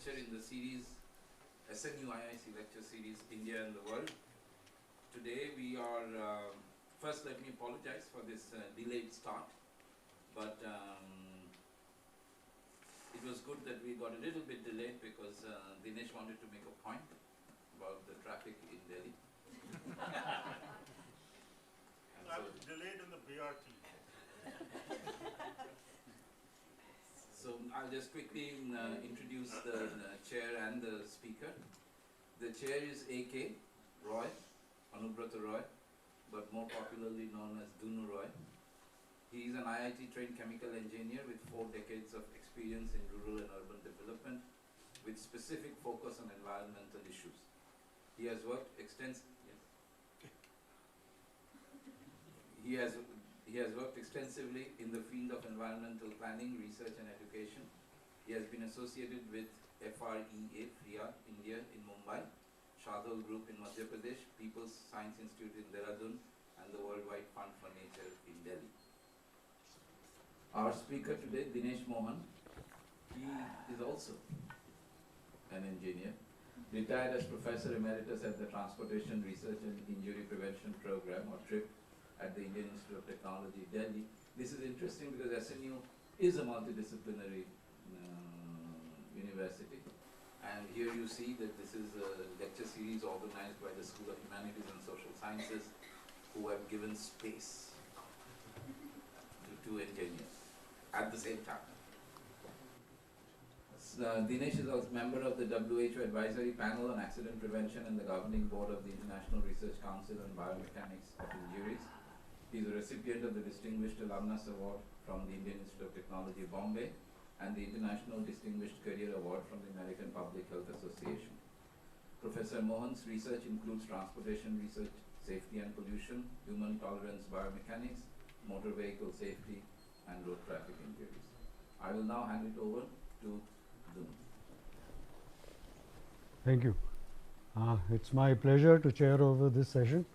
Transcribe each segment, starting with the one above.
lecture in the series SNU-IIC Lecture Series, India and the World. Today we are, first let me apologize for this delayed start, but it was good that we got a little bit delayed because Dinesh wanted to make a point about the traffic in Delhi. I was delayed in the BRT. So I'll just quickly introduce the chair and the speaker. The chair is A.K. Roy, Anubrata Roy, but more popularly known as Dunu Roy. He is an IIT trained chemical engineer with 4 decades of experience in rural and urban development with specific focus on environmental issues. He has worked extensively. He has worked extensively in the field of environmental planning, research and education. He has been associated with FREA, India in Mumbai, Shadol Group in Madhya Pradesh, People's Science Institute in Dehradun, and the Worldwide Fund for Nature in Delhi. Our speaker today, Dinesh Mohan, he is also an engineer, retired as Professor Emeritus at the Transportation Research and Injury Prevention Program, or TRIP, at the Indian Institute of Technology, Delhi. This is interesting because SNU is a multidisciplinary university. And here you see that this is a lecture series organized by the School of Humanities and Social Sciences, who have given space to 2 engineers at the same time. Dinesh is also member of the WHO Advisory Panel on Accident Prevention and the Governing Board of the International Research Council on Biomechanics of Injuries. He is a recipient of the Distinguished Alumnus Award from the Indian Institute of Technology, Bombay, and the International Distinguished Career Award from the American Public Health Association. Professor Mohan's research includes transportation research, safety and pollution, human tolerance biomechanics, motor vehicle safety, and road traffic injuries. I will now hand it over to Dunu. Thank you. It's my pleasure to chair over this session.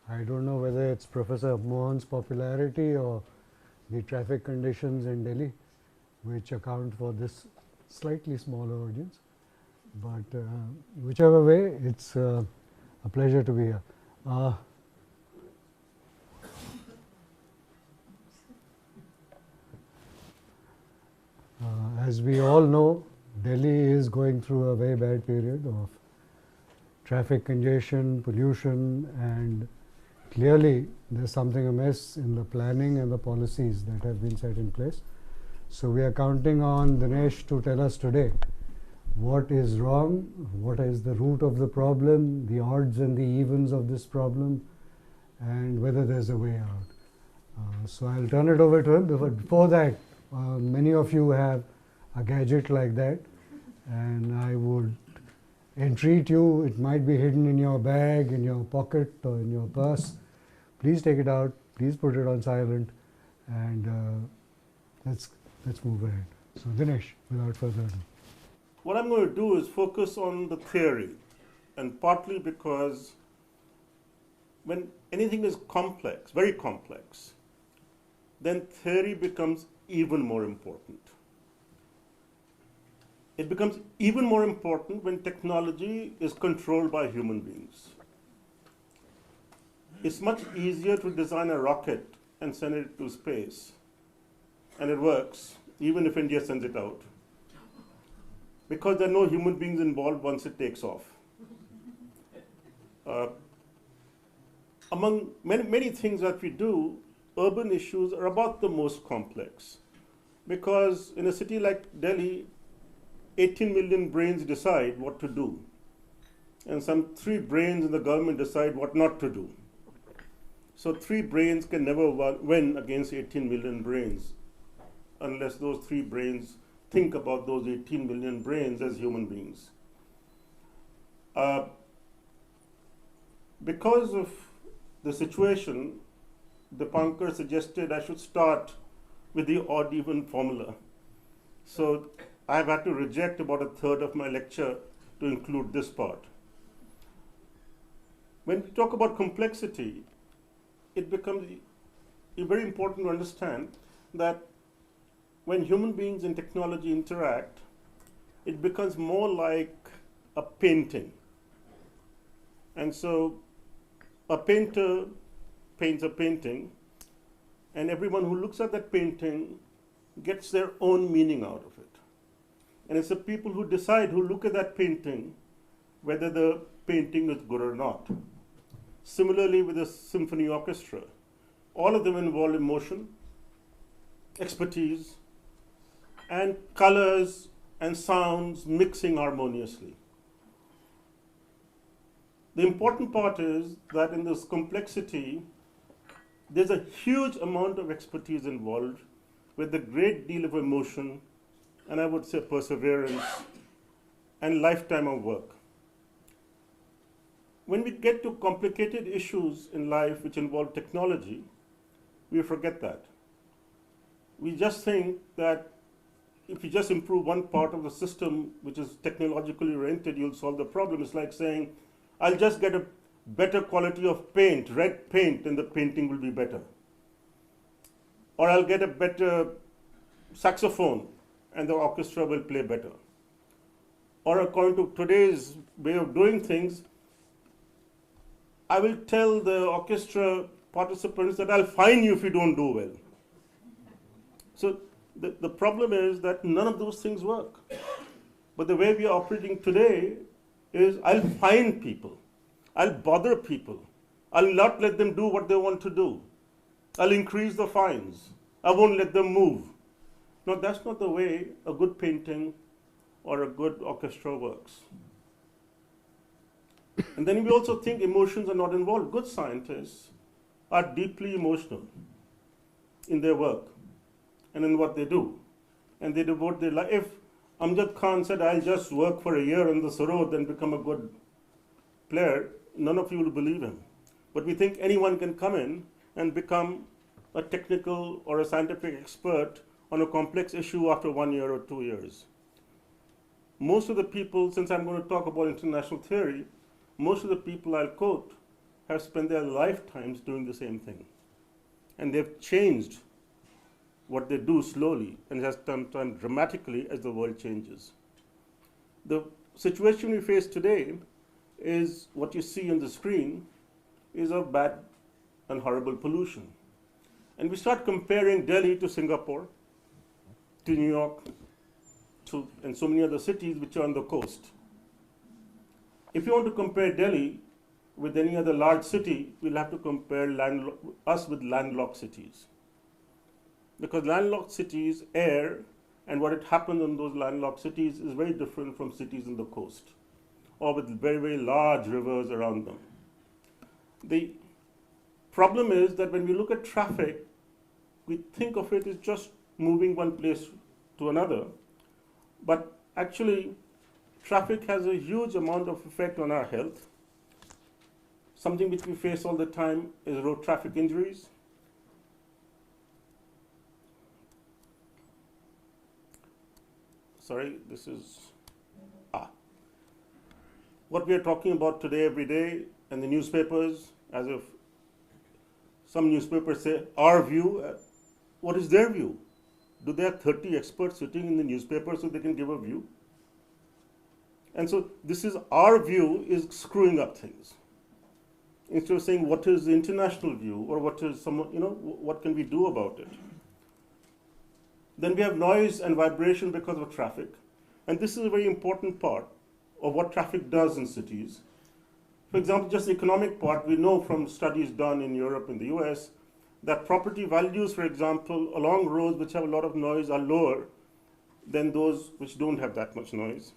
I don't know whether it's Professor Mohan's popularity or the traffic conditions in Delhi which account for this slightly smaller audience, but whichever way, it's a pleasure to be here. As we all know, Delhi is going through a very bad period of traffic congestion, pollution, and clearly there's something amiss in the planning and the policies that have been set in place. So we are counting on Dinesh to tell us today what is wrong, what is the root of the problem, the odds and the evens of this problem, and whether there's a way out. So I'll turn it over to him. But before that, many of you have a gadget like that, and I would entreat you, it might be hidden in your bag, in your pocket or in your purse. Please take it out, please put it on silent, and let's move ahead. So Dinesh, without further ado. What I'm going to do is focus on the theory, and partly because when anything is complex, very complex, then theory becomes even more important. It becomes even more important when technology is controlled by human beings. It's much easier to design a rocket and send it to space, and it works, even if India sends it out, because there are no human beings involved once it takes off. Among many things that we do, urban issues are about the most complex, because in a city like Delhi, 18 million brains decide what to do, and some 3 brains in the government decide what not to do. So 3 brains can never win against 18 million brains unless those 3 brains think about those 18 million brains as human beings. Because of the situation, Dipankar suggested I should start with the odd-even formula. So I've had to reject about a third of my lecture to include this part. When we talk about complexity, it becomes very important to understand that when human beings and technology interact, it becomes more like a painting. And so a painter paints a painting, and everyone who looks at that painting gets their own meaning out of it. And it's the people who decide, who look at that painting, whether the painting is good or not. Similarly with the symphony orchestra, all of them involve emotion, expertise, and colors and sounds mixing harmoniously. The important part is that in this complexity, there's a huge amount of expertise involved with a great deal of emotion, and I would say perseverance, and lifetime of work. When we get to complicated issues in life which involve technology, we forget that. We just think that if you just improve one part of the system which is technologically oriented, you'll solve the problem. It's like saying, I'll just get a better quality of paint, red paint, and the painting will be better. Or I'll get a better saxophone, and the orchestra will play better. Or according to today's way of doing things, I will tell the orchestra participants that I'll fine you if you don't do well. So the problem is that none of those things work. But the way we are operating today is I'll fine people. I'll bother people. I'll not let them do what they want to do. I'll increase the fines. I won't let them move. No, that's not the way a good painting or a good orchestra works. And then we also think emotions are not involved. Good scientists are deeply emotional in their work and in what they do. And they devote their life. If Amjad Khan said, I'll just work for a year on the Sarod and become a good player, none of you will believe him. But we think anyone can come in and become a technical or a scientific expert on a complex issue after 1 year or 2 years. Most of the people, since I'm going to talk about international theory, most of the people I'll quote have spent their lifetimes doing the same thing. And they've changed what they do slowly, and it has done dramatically as the world changes. The situation we face today is what you see on the screen is of bad and horrible pollution. And we start comparing Delhi to Singapore, to New York, and so many other cities which are on the coast. If you want to compare Delhi with any other large city, we'll have to compare us with landlocked cities. Because landlocked cities, air, and what it happens in those landlocked cities is very different from cities on the coast, or with very, very large rivers around them. The problem is that when we look at traffic, we think of it as just moving one place to another, but actually traffic has a huge amount of effect on our health. Something which we face all the time is road traffic injuries. Sorry, this is, what we are talking about today, every day, and the newspapers, as if some newspapers say, our view, what is their view? Do they have 30 experts sitting in the newspaper so they can give a view? And so this is our view is screwing up things. Instead of saying what is the international view or what is what can we do about it? Then we have noise and vibration because of traffic. And this is a very important part of what traffic does in cities. For example, just the economic part, we know from studies done in Europe and the US that property values, for example, along roads which have a lot of noise are lower than those which don't have that much noise.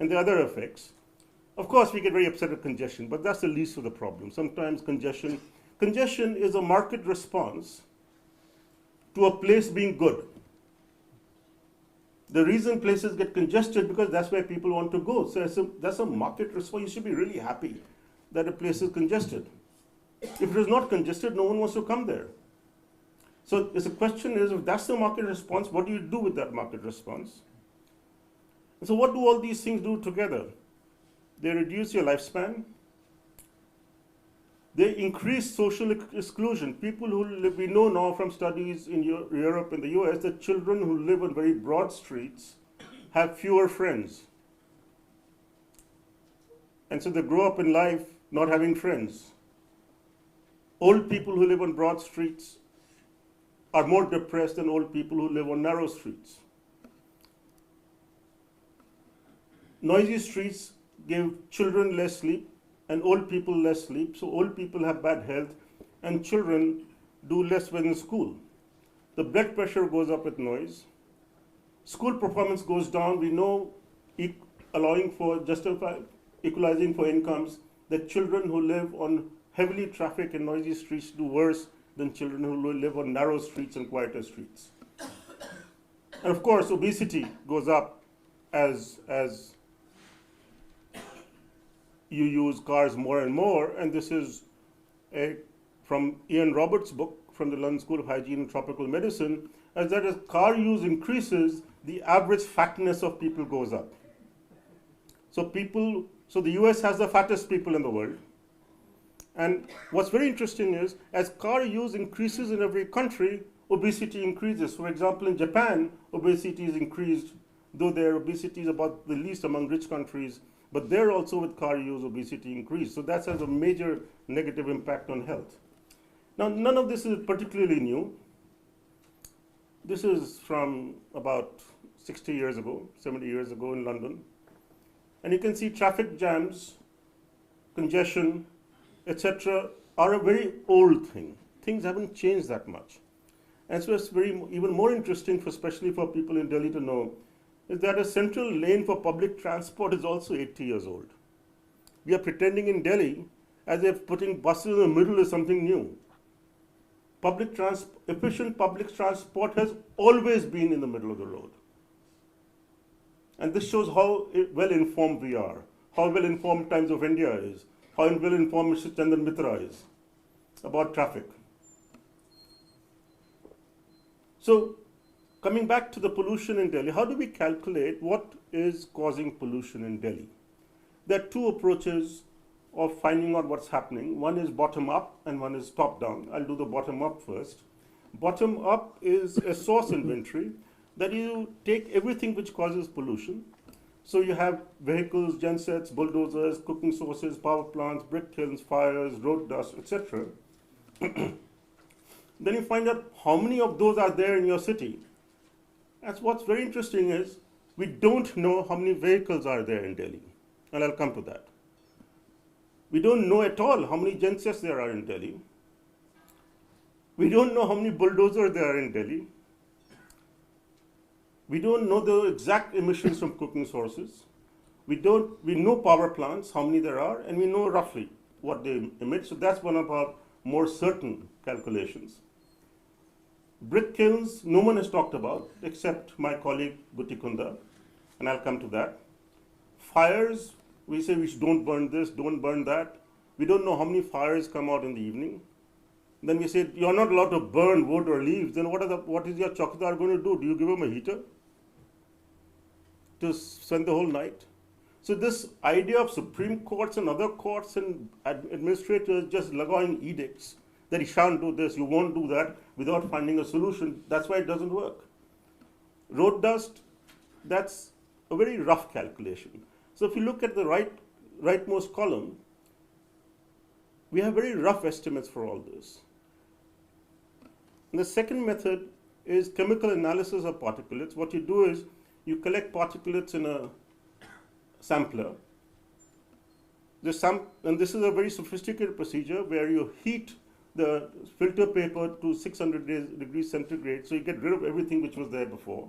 And the other effects. Of course, we get very upset at congestion, but that's the least of the problem. Sometimes congestion is a market response to a place being good. The reason places get congested because that's where people want to go. So that's a market response. You should be really happy that a place is congested. If it is not congested, no one wants to come there. So the question is, if that's the market response, what do you do with that market response? And so what do all these things do together? They reduce your lifespan. They increase social exclusion. People who live, we know now from studies in Europe and the US that children who live on very broad streets have fewer friends. And so they grow up in life not having friends. Old people who live on broad streets are more depressed than old people who live on narrow streets. Noisy streets give children less sleep and old people less sleep, so old people have bad health and children do less well in school. The blood pressure goes up with noise. School performance goes down. We know allowing for equalizing for incomes, that children who live on heavily trafficked and noisy streets do worse than children who live on narrow streets and quieter streets. And of course, obesity goes up as you use cars more and more, and this is from Ian Roberts' book from the London School of Hygiene and Tropical Medicine, as that as car use increases, the average fatness of people goes up. So the US has the fattest people in the world. And what's very interesting is, as car use increases in every country, obesity increases. For example, in Japan, obesity is increased, though their obesity is about the least among rich countries, but there also with car use, obesity increased. So that has a major negative impact on health. Now, none of this is particularly new. This is from about 60 years ago, 70 years ago in London. And you can see traffic jams, congestion, etc. are a very old thing. Things haven't changed that much. And so it's even more interesting, especially for people in Delhi to know, is that a central lane for public transport is also 80 years old. We are pretending in Delhi as if putting buses in the middle is something new. Efficient public transport has always been in the middle of the road. And this shows how well informed we are, how well informed Times of India is, how well informed Mr. Chandan Mitra is about traffic. So, coming back to the pollution in Delhi, how do we calculate what is causing pollution in Delhi? There are two approaches of finding out what's happening. One is bottom up and one is top down. I'll do the bottom up first. Bottom up is a source inventory that you take everything which causes pollution. So you have vehicles, gensets, bulldozers, cooking sources, power plants, brick kilns, fires, road dust, etc. Then you find out how many of those are there in your city. That's what's very interesting is we don't know how many vehicles are there in Delhi, and I'll come to that. We don't know at all how many gensets there are in Delhi. We don't know how many bulldozers there are in Delhi. We don't know the exact emissions from cooking sources. We know power plants, how many there are, and we know roughly what they emit. So that's one of our more certain calculations. Brick kilns, no one has talked about, except my colleague Butikunda, and I'll come to that. Fires, we say we don't burn this, don't burn that. We don't know how many fires come out in the evening. Then we say, you're not allowed to burn wood or leaves. Then what is your chowkidar going to do? Do you give him a heater to spend the whole night? So this idea of Supreme Courts and other courts and administrators just allowing edicts that you shan't do this, you won't do that, without finding a solution, that's why it doesn't work. Road dust, that's a very rough calculation. So if you look at the rightmost column, we have very rough estimates for all this. And the second method is chemical analysis of particulates. What you do is you collect particulates in a sampler. And this is a very sophisticated procedure where you heat the filter paper to 600 degrees centigrade, so you get rid of everything which was there before.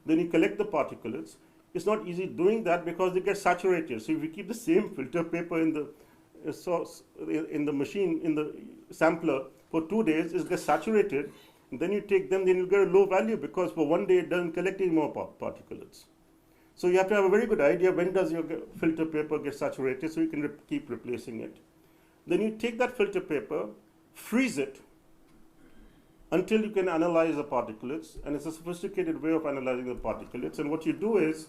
Then you collect the particulates. It's not easy doing that because they get saturated. So if you keep the same filter paper in the machine, in the sampler for 2 days, it gets saturated. And then you take them, then you get a low value because for 1 day it doesn't collect any more particulates. So you have to have a very good idea when does your filter paper get saturated so you can keep replacing it. Then you take that filter paper, freeze it until you can analyze the particulates, and it's a sophisticated way of analyzing the particulates. And what you do is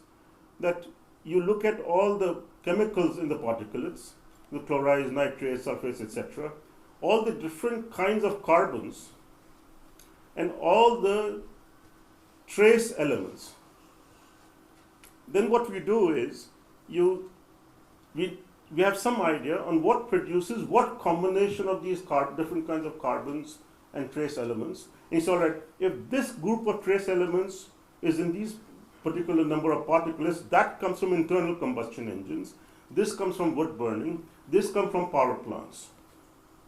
that you look at all the chemicals in the particulates, the chlorides, nitrates, sulfates, etc., all the different kinds of carbons, and all the trace elements. then what we do is we have some idea on what produces what combination of these different kinds of carbons and trace elements. And it's all right, if this group of trace elements is in these particular number of particulates, that comes from internal combustion engines, this comes from wood burning, this comes from power plants.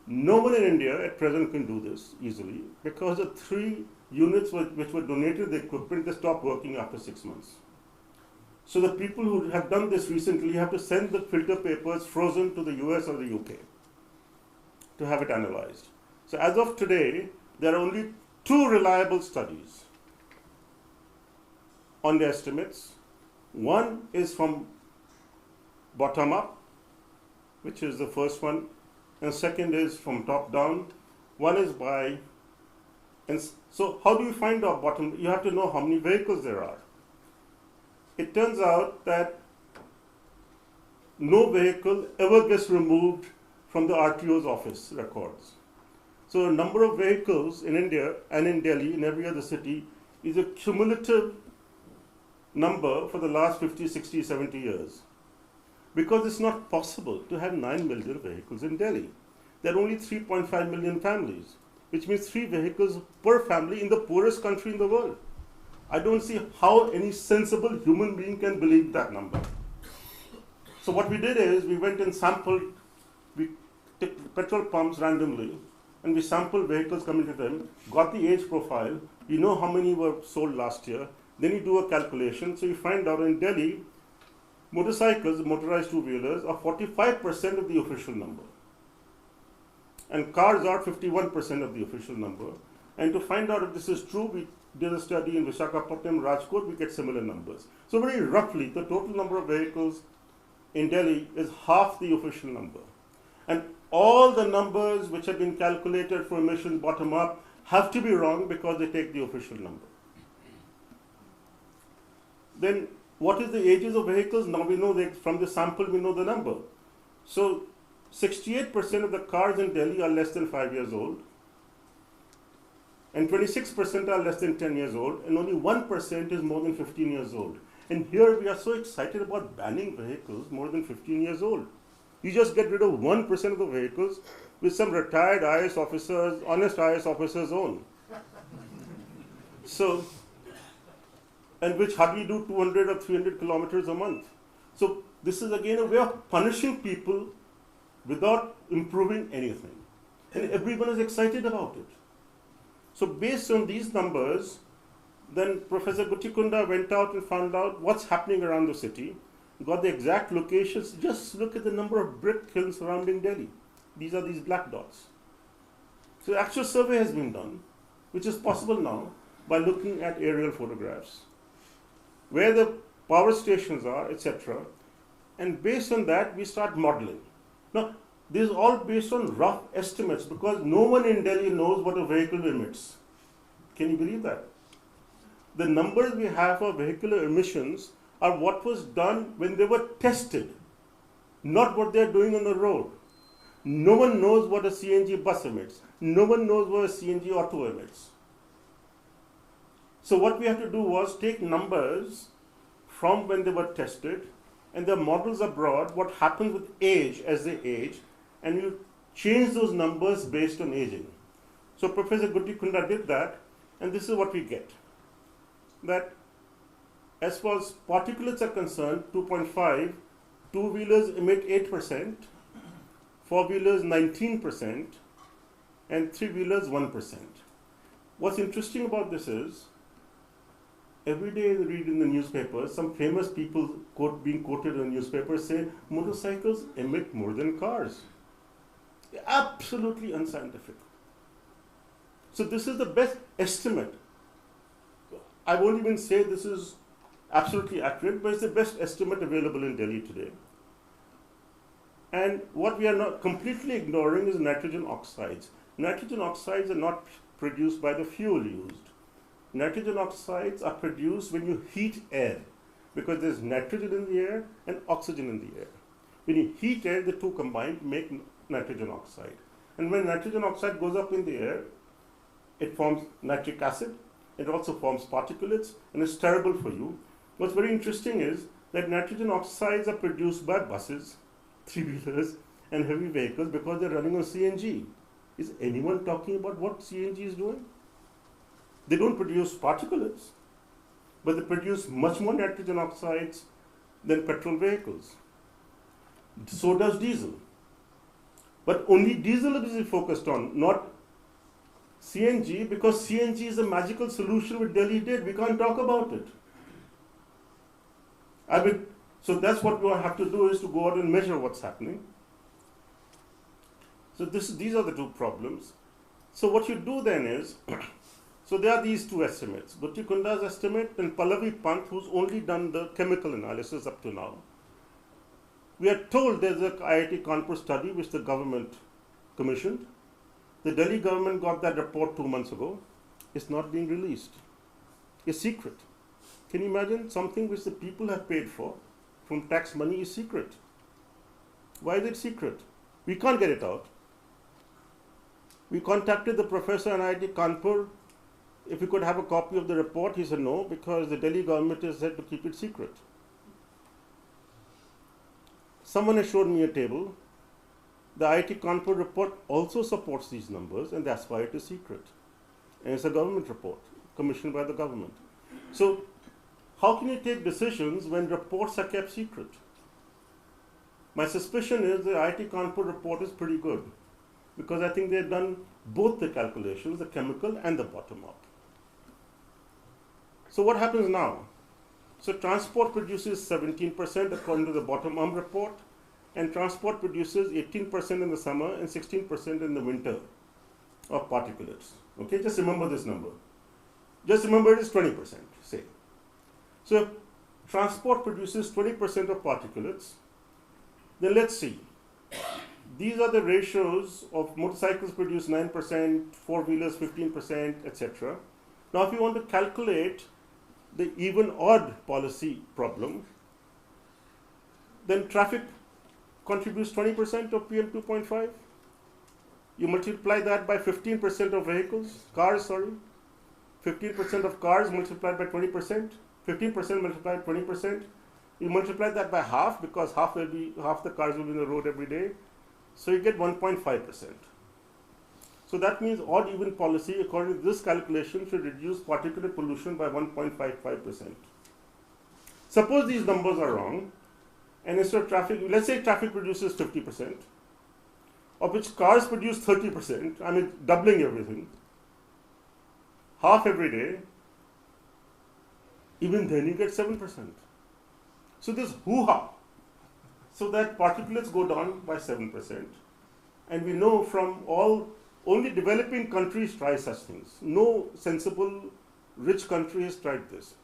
No one in India at present can do this easily because the 3 units which were donated the equipment, they stopped working after 6 months. So the people who have done this recently have to send the filter papers frozen to the US or the UK to have it analyzed. So as of today, there are only 2 reliable studies on the estimates. One is from bottom up, which is the first one, and second is from top down. One is by, and so how do you find out bottom? You have to know how many vehicles there are. It turns out that no vehicle ever gets removed from the RTO's office records. So the number of vehicles in India and in Delhi, in every other city, is a cumulative number for the last 50, 60, 70 years. Because it's not possible to have 9 million vehicles in Delhi. There are only 3.5 million families, which means 3 vehicles per family in the poorest country in the world. I don't see how any sensible human being can believe that number. So what we did is we went and sampled, we took petrol pumps randomly, and we sampled vehicles coming to them, got the age profile, you know how many were sold last year, then you do a calculation. So you find out in Delhi, motorcycles, motorized two-wheelers, are 45% of the official number. And cars are 51% of the official number. And to find out if this is true, we did a study in Visakhapatnam, Rajkot, we get similar numbers. So very roughly, the total number of vehicles in Delhi is half the official number. And all the numbers which have been calculated for emissions bottom up have to be wrong because they take the official number. Then what is the ages of vehicles? Now we know that from the sample we know the number. So 68% of the cars in Delhi are less than 5 years old, and 26% are less than 10 years old, and only 1% is more than 15 years old. And here we are so excited about banning vehicles more than 15 years old. You just get rid of 1% of the vehicles which some retired IAS officers, honest IAS officers own. So, and which hardly do 200 or 300 kilometers a month. So this is again a way of punishing people without improving anything. And everyone is excited about it. So based on these numbers, then Professor Guttikunda went out and found out what's happening around the city, got the exact locations. Just look at the number of brick kilns surrounding Delhi. These are these black dots. So actual survey has been done, which is possible now by looking at aerial photographs, where the power stations are, etc. And based on that, we start modeling. Now, this is all based on rough estimates because no one in Delhi knows what a vehicle emits. Can you believe that? The numbers we have for vehicular emissions are what was done when they were tested, not what they are doing on the road. No one knows what a CNG bus emits. No one knows what a CNG auto emits. So what we have to do was take numbers from when they were tested, and the models are broad, what happens with age as they age, and you change those numbers based on aging. So Professor Guttikunda did that, and this is what we get. That as far as particulates are concerned, 2.5, two-wheelers emit 8%, four-wheelers 19%, and three-wheelers 1%. What's interesting about this is, every day you read in the newspapers, some famous people being quoted in the newspapers say, motorcycles emit more than cars. Absolutely unscientific. So this is the best estimate. I won't even say this is absolutely accurate, but it's the best estimate available in Delhi today. And what we are not completely ignoring is nitrogen oxides. Nitrogen oxides are not produced by the fuel used. Nitrogen oxides are produced when you heat air, because there's nitrogen in the air and oxygen in the air. When you heat air, the two combined make nitrogen oxide. And when nitrogen oxide goes up in the air, it forms nitric acid. It also forms particulates, and it's terrible for you. What's very interesting is that nitrogen oxides are produced by buses, three-wheelers, and heavy vehicles because they're running on CNG. Is anyone talking about what CNG is doing? They don't produce particulates, but they produce much more nitrogen oxides than petrol vehicles. So does diesel. But only diesel is focused on, not CNG, because CNG is a magical solution which Delhi did. We can't talk about it. So that's what we have to do, is to go out and measure what's happening. So these are the two problems. So what you do then is, so there are these two estimates, Bhutti Kunda's estimate and Pallavi Pant, who's only done the chemical analysis up to now. We are told there's a IIT Kanpur study which the government commissioned. The Delhi government got that report 2 months ago. It's not being released. It's secret. Can you imagine something which the people have paid for from tax money is secret? Why is it secret? We can't get it out. We contacted the professor in IIT Kanpur if we could have a copy of the report. He said no, because the Delhi government has said to keep it secret. Someone has showed me a table. The IIT Kanpur report also supports these numbers, and that's why it is secret. And it's a government report commissioned by the government. So how can you take decisions when reports are kept secret? My suspicion is the IIT Kanpur report is pretty good, because I think they've done both the calculations, the chemical and the bottom up. So what happens now? So transport produces 17% according to the bottom up report, and transport produces 18% in the summer and 16% in the winter of particulates. Okay, just remember this number. Just remember it is 20%, say. So if transport produces 20% of particulates, then let's see. These are the ratios of motorcycles produce 9%, four-wheelers 15%, etc. Now if you want to calculate the even-odd policy problem, then traffic contributes 20% of PM 2.5. You multiply that by 15% of vehicles, cars, 15% of cars multiplied by 20%, 15% multiplied by 20%. You multiply that by half, because half the cars will be on the road every day. So you get 1.5%. So that means odd even policy, according to this calculation, should reduce particulate pollution by 1.55%. Suppose these numbers are wrong, and instead of traffic, let's say traffic produces 50%, of which cars produce 30%, I mean doubling everything, half every day, even then you get 7%. So this hoo-ha, so that particulates go down by 7%. And we know from only developing countries try such things. No sensible, rich country has tried this.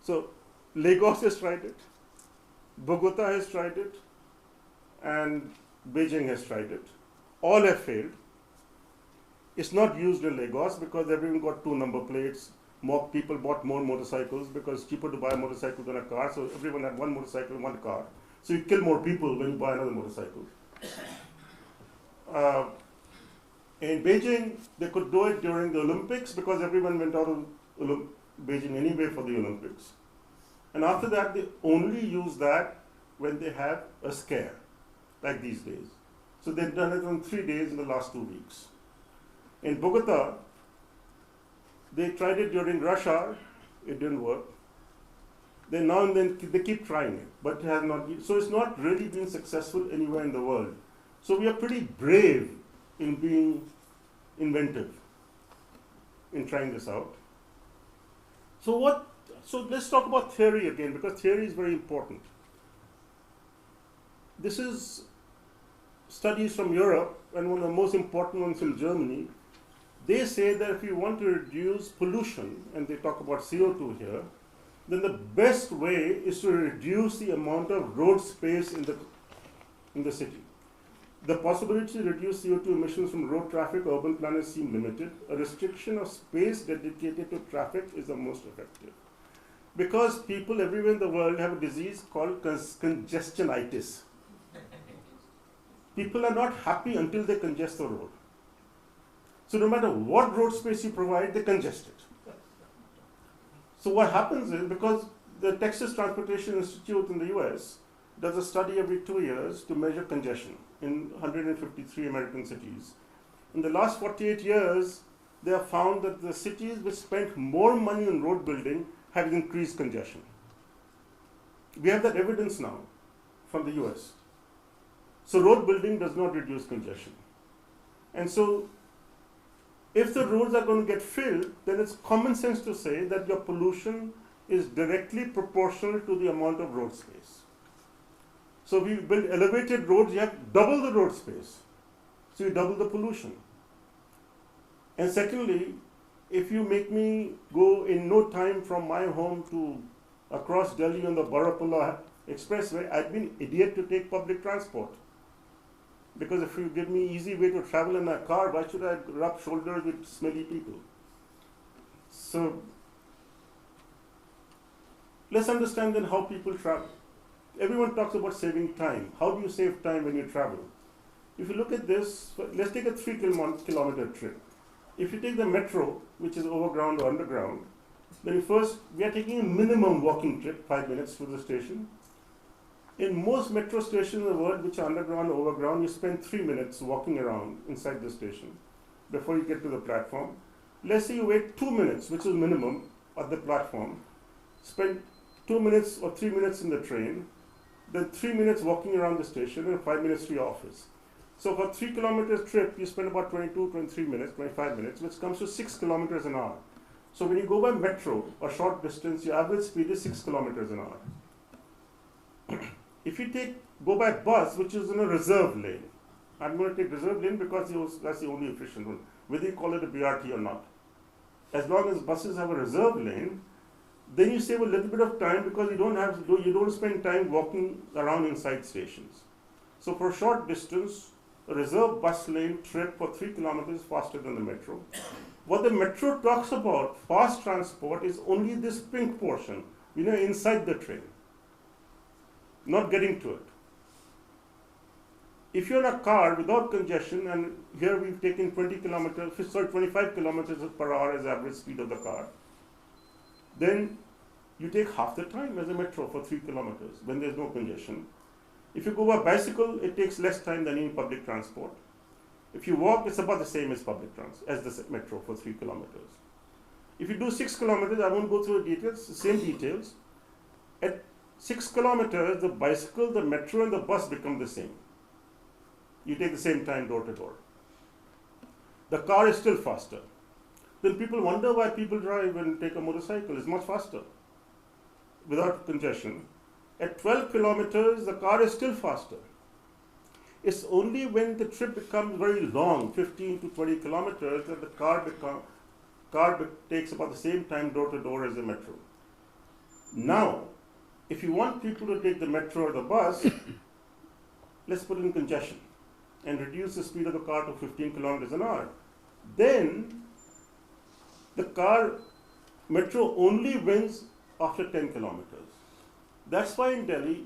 So Lagos has tried it, Bogota has tried it, and Beijing has tried it. All have failed. It's not used in Lagos because everyone got 2 number plates. More people bought more motorcycles because it's cheaper to buy a motorcycle than a car. So everyone had 1 motorcycle and 1 car. So you kill more people when you buy another motorcycle. In Beijing, they could do it during the Olympics because everyone went out of Beijing anyway for the Olympics. And after that, they only use that when they have a scare, like these days. So they've done it on 3 days in the last 2 weeks. In Bogota, they tried it during rush hour, it didn't work. Then now and then they keep trying it, but it has not been. So it's not really been successful anywhere in the world. So we are pretty brave in being inventive in trying this out. So let's talk about theory again, because theory is very important. This is studies from Europe, and one of the most important ones from Germany. They say that if you want to reduce pollution, and they talk about CO2 here, then the best way is to reduce the amount of road space in the city. The possibility to reduce CO2 emissions from road traffic, urban planners seem limited. A restriction of space dedicated to traffic is the most effective. Because people everywhere in the world have a disease called congestionitis. People are not happy until they congest the road. So no matter what road space you provide, they congest it. So what happens is, because the Texas Transportation Institute in the US does a study every 2 years to measure congestion in 153 American cities. In the last 48 years, they have found that the cities which spent more money on road building have increased congestion. We have that evidence now from the US. So road building does not reduce congestion. And so if the roads are going to get filled, then it's common sense to say that your pollution is directly proportional to the amount of road space. So we build elevated roads, you have double the road space. So you double the pollution. And secondly, if you make me go in no time from my home to across Delhi on the Barapula Expressway, I'd be an idiot to take public transport. Because if you give me easy way to travel in a car, why should I rub shoulders with smelly people? So let's understand then how people travel. Everyone talks about saving time. How do you save time when you travel? If you look at this, let's take a 3 kilometer trip. If you take the metro, which is overground or underground, then we are taking a minimum walking trip, 5 minutes to the station. In most metro stations in the world, which are underground or overground, you spend 3 minutes walking around inside the station before you get to the platform. Let's say you wait 2 minutes, which is minimum, at the platform, spend 2 minutes or 3 minutes in the train, then 3 minutes walking around the station and 5 minutes to your office. So for 3 kilometers trip, you spend about 22, 23 minutes, 25 minutes, which comes to 6 kilometers an hour. So when you go by metro, a short distance, your average speed is 6 kilometers an hour. If you go by bus, which is in a reserve lane, I'm going to take reserve lane because that's the only efficient one, whether you call it a BRT or not. As long as buses have a reserve lane, then you save a little bit of time because you don't spend time walking around inside stations. So for a short distance, a reserve bus lane trip for 3 kilometers is faster than the metro. What the metro talks about, fast transport, is only this pink portion, inside the train, not getting to it. If you're in a car without congestion, and here we've taken 25 kilometers per hour as average speed of the car, then you take half the time as a metro for 3 kilometers when there's no congestion. If you go by bicycle, it takes less time than any public transport. If you walk, it's about the same as as the metro for 3 kilometers. If you do 6 kilometers, I won't go through the details, the same details. At 6 kilometers, the bicycle, the metro, and the bus become the same. You take the same time door to door. The car is still faster. Then people wonder why people drive and take a motorcycle. It's much faster without congestion. At 12 kilometers, the car is still faster. It's only when the trip becomes very long, 15 to 20 kilometers, that the car takes about the same time door to door as the metro. Now, if you want people to take the metro or the bus, let's put in congestion and reduce the speed of the car to 15 kilometers an hour. Then the metro only wins after 10 kilometers. That's why in Delhi,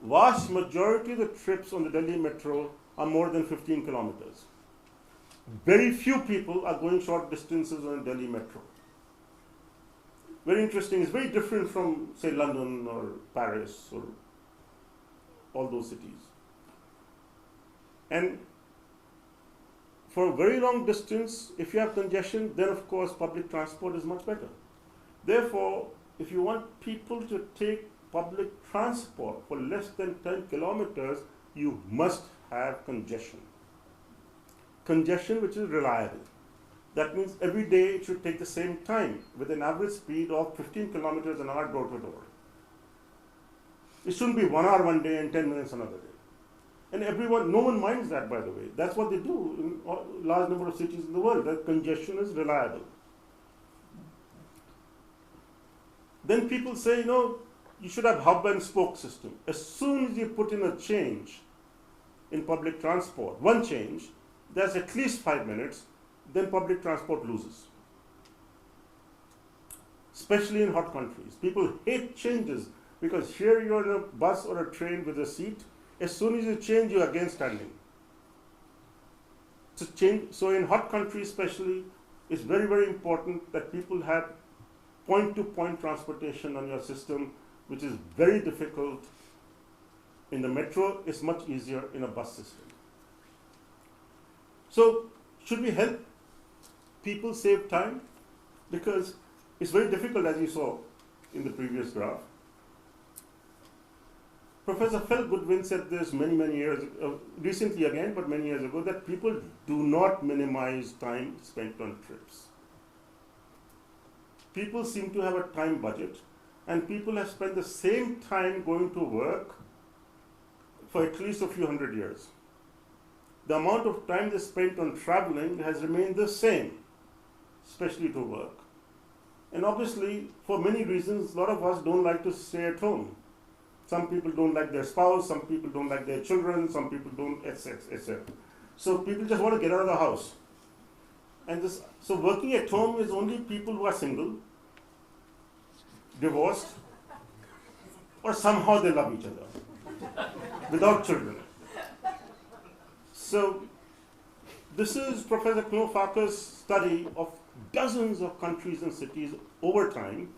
vast majority of the trips on the Delhi metro are more than 15 kilometers. Very few people are going short distances on Delhi metro. Very interesting. It's very different from, say, London or Paris or all those cities. And for a very long distance, if you have congestion, then of course public transport is much better. Therefore, if you want people to take public transport for less than 10 kilometers, you must have congestion. Congestion which is reliable. That means every day it should take the same time with an average speed of 15 kilometers an hour door to door. It shouldn't be 1 hour one day and 10 minutes another day. And no one minds that, by the way. That's what they do in a large number of cities in the world. That congestion is reliable. Then people say, you should have hub and spoke system. As soon as you put in a change in public transport, one change, that's at least 5 minutes, then public transport loses. Especially in hot countries. People hate changes because here you're in a bus or a train with a seat. As soon as you change, you're again standing. So in hot countries especially, it's very, very important that people have point-to-point transportation on your system which is very difficult in the metro, is much easier in a bus system. So, should we help people save time? Because it's very difficult, as you saw in the previous graph. Professor Phil Goodwin said this many years ago, recently again, but many years ago, that people do not minimize time spent on trips. People seem to have a time budget, and people have spent the same time going to work for at least a few hundred years. The amount of time they spent on traveling has remained the same, especially to work. And obviously, for many reasons, a lot of us don't like to stay at home. Some people don't like their spouse, some people don't like their children, some people don't, etc. So people just want to get out of the house. And so working at home is only people who are single, divorced, or somehow they love each other, without children. So this is Professor Knofaker's study of dozens of countries and cities over time.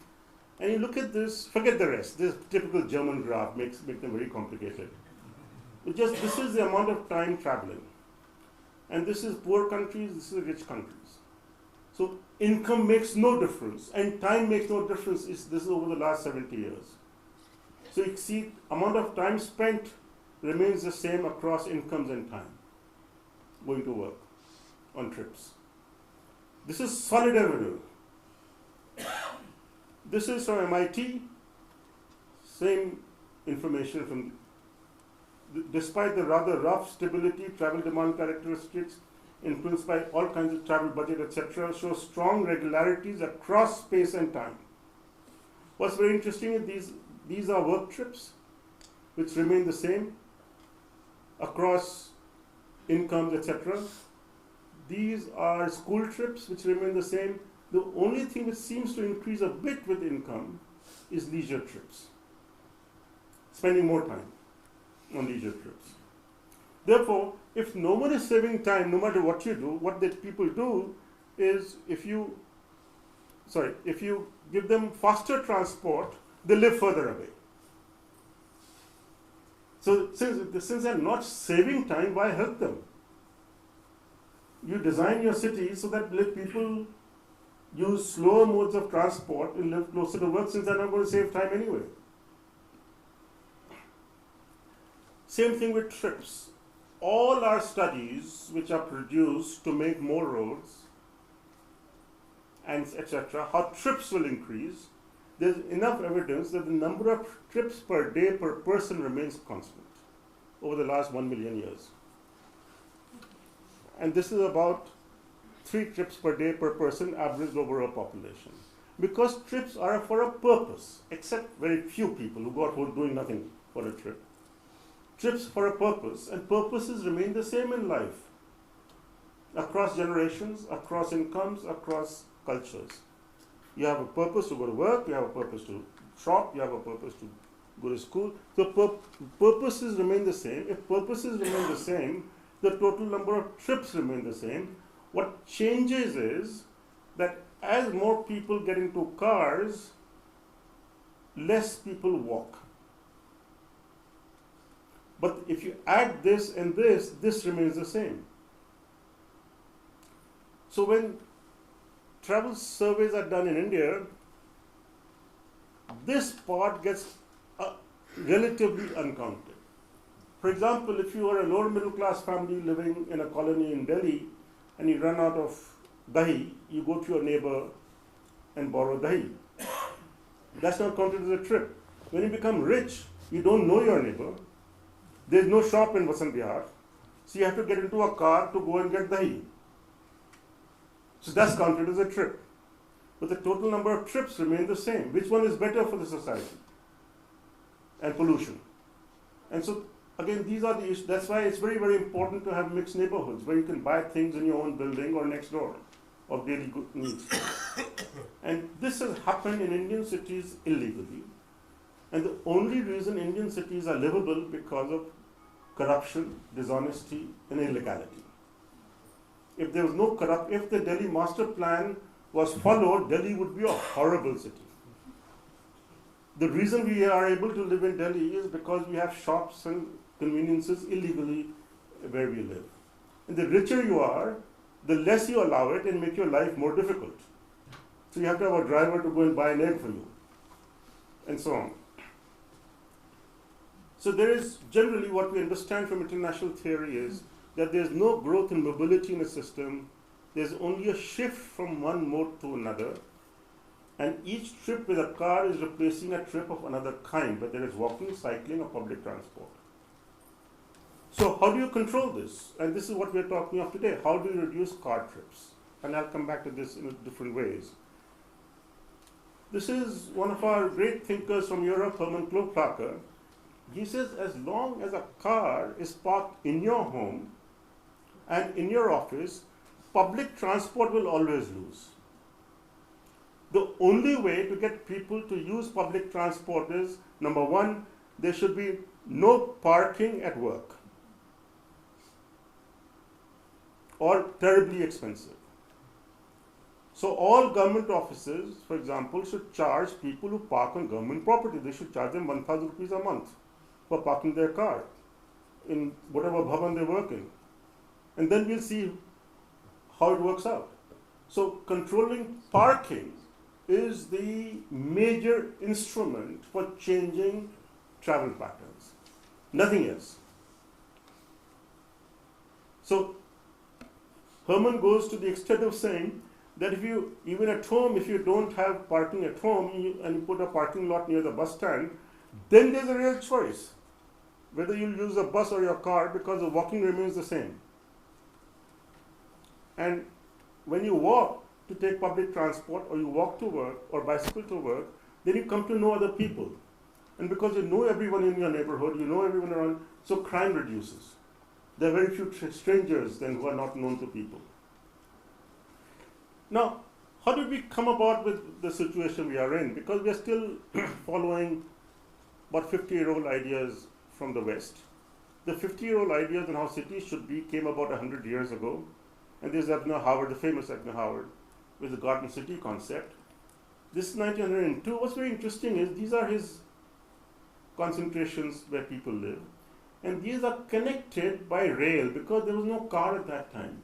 And you look at this, forget the rest. This typical German graph make them very complicated. This is the amount of time traveling. And this is poor countries, this is rich countries. So income makes no difference, and time makes no difference. This is over the last 70 years. So you see, amount of time spent remains the same across incomes and time going to work on trips. This is solid evidence. This is from MIT, same information from, despite the rather rough stability, travel demand characteristics influenced by all kinds of travel budget, etc., show strong regularities across space and time. What's very interesting is these are work trips, which remain the same across incomes, etc. These are school trips, which remain the same. The only thing which seems to increase a bit with income is leisure trips, spending more time on leisure trips. Therefore, if no one is saving time, no matter what you do, what the people do is if you give them faster transport, they live further away. So since they're not saving time, why help them? You design your city so that people use slower modes of transport and live closer to work, since they're not going to save time anyway. Same thing with trips. All our studies which are produced to make more roads and etc., how trips will increase, there's enough evidence that the number of trips per day per person remains constant over the last 1 million years. And this is about 3 trips per day per person averaged over a population. Because trips are for a purpose, except very few people who go out doing nothing for a trip. Trips for a purpose, and purposes remain the same in life, across generations, across incomes, across cultures. You have a purpose to go to work, you have a purpose to shop, you have a purpose to go to school. So purposes remain the same. If purposes remain the same, the total number of trips remain the same. What changes is that as more people get into cars, less people walk. But if you add this and this remains the same. So when travel surveys are done in India, this part gets relatively uncounted. For example, if you are a lower middle class family living in a colony in Delhi and you run out of dahi, you go to your neighbor and borrow dahi. That's not counted as a trip. When you become rich, you don't know your neighbor. There's no shop in Vasant Vihar, so you have to get into a car to go and get dahi. So that's counted as a trip. But the total number of trips remain the same. Which one is better for the society? And pollution. And so, again, these are the issues. That's why it's very, very important to have mixed neighborhoods where you can buy things in your own building or next door of daily good needs. And this has happened in Indian cities illegally. And the only reason Indian cities are livable because of corruption, dishonesty, and illegality. If there was no if the Delhi master plan was followed, Delhi would be a horrible city. The reason we are able to live in Delhi is because we have shops and conveniences illegally where we live. And the richer you are, the less you allow it and make your life more difficult. So you have to have a driver to go and buy an egg for you, and so on. So there is generally what we understand from international theory is that there's no growth in mobility in a system. There's only a shift from one mode to another. And each trip with a car is replacing a trip of another kind, whether it's walking, cycling, or public transport. So how do you control this? And this is what we're talking of today. How do you reduce car trips? And I'll come back to this in different ways. This is one of our great thinkers from Europe, Herman Kloplacher. He says as long as a car is parked in your home and in your office, public transport will always lose. The only way to get people to use public transport is, number one, there should be no parking at work or terribly expensive. So all government offices, for example, should charge people who park on government property. They should charge them 1,000 rupees a month for parking their car in whatever bhavan they work in. And then we'll see how it works out. So controlling parking is the major instrument for changing travel patterns. Nothing else. So Herman goes to the extent of saying that if you, even at home, if you don't have parking at home and you put a parking lot near the bus stand, then there's a real choice whether you'll use a bus or your car, because the walking remains the same. And when you walk to take public transport, or you walk to work or bicycle to work, then you come to know other people. And because you know everyone in your neighborhood, you know everyone around, so crime reduces. There are very few strangers then who are not known to people. Now, how did we come about with the situation we are in? Because we are still following about 50-year-old ideas from the West. The 50-year-old ideas on how cities should be came about 100 years ago. And there's Abner Howard, the famous Abner Howard, with the garden city concept. This is 1902. What's very interesting is these are his concentrations where people live. And these are connected by rail because there was no car at that time.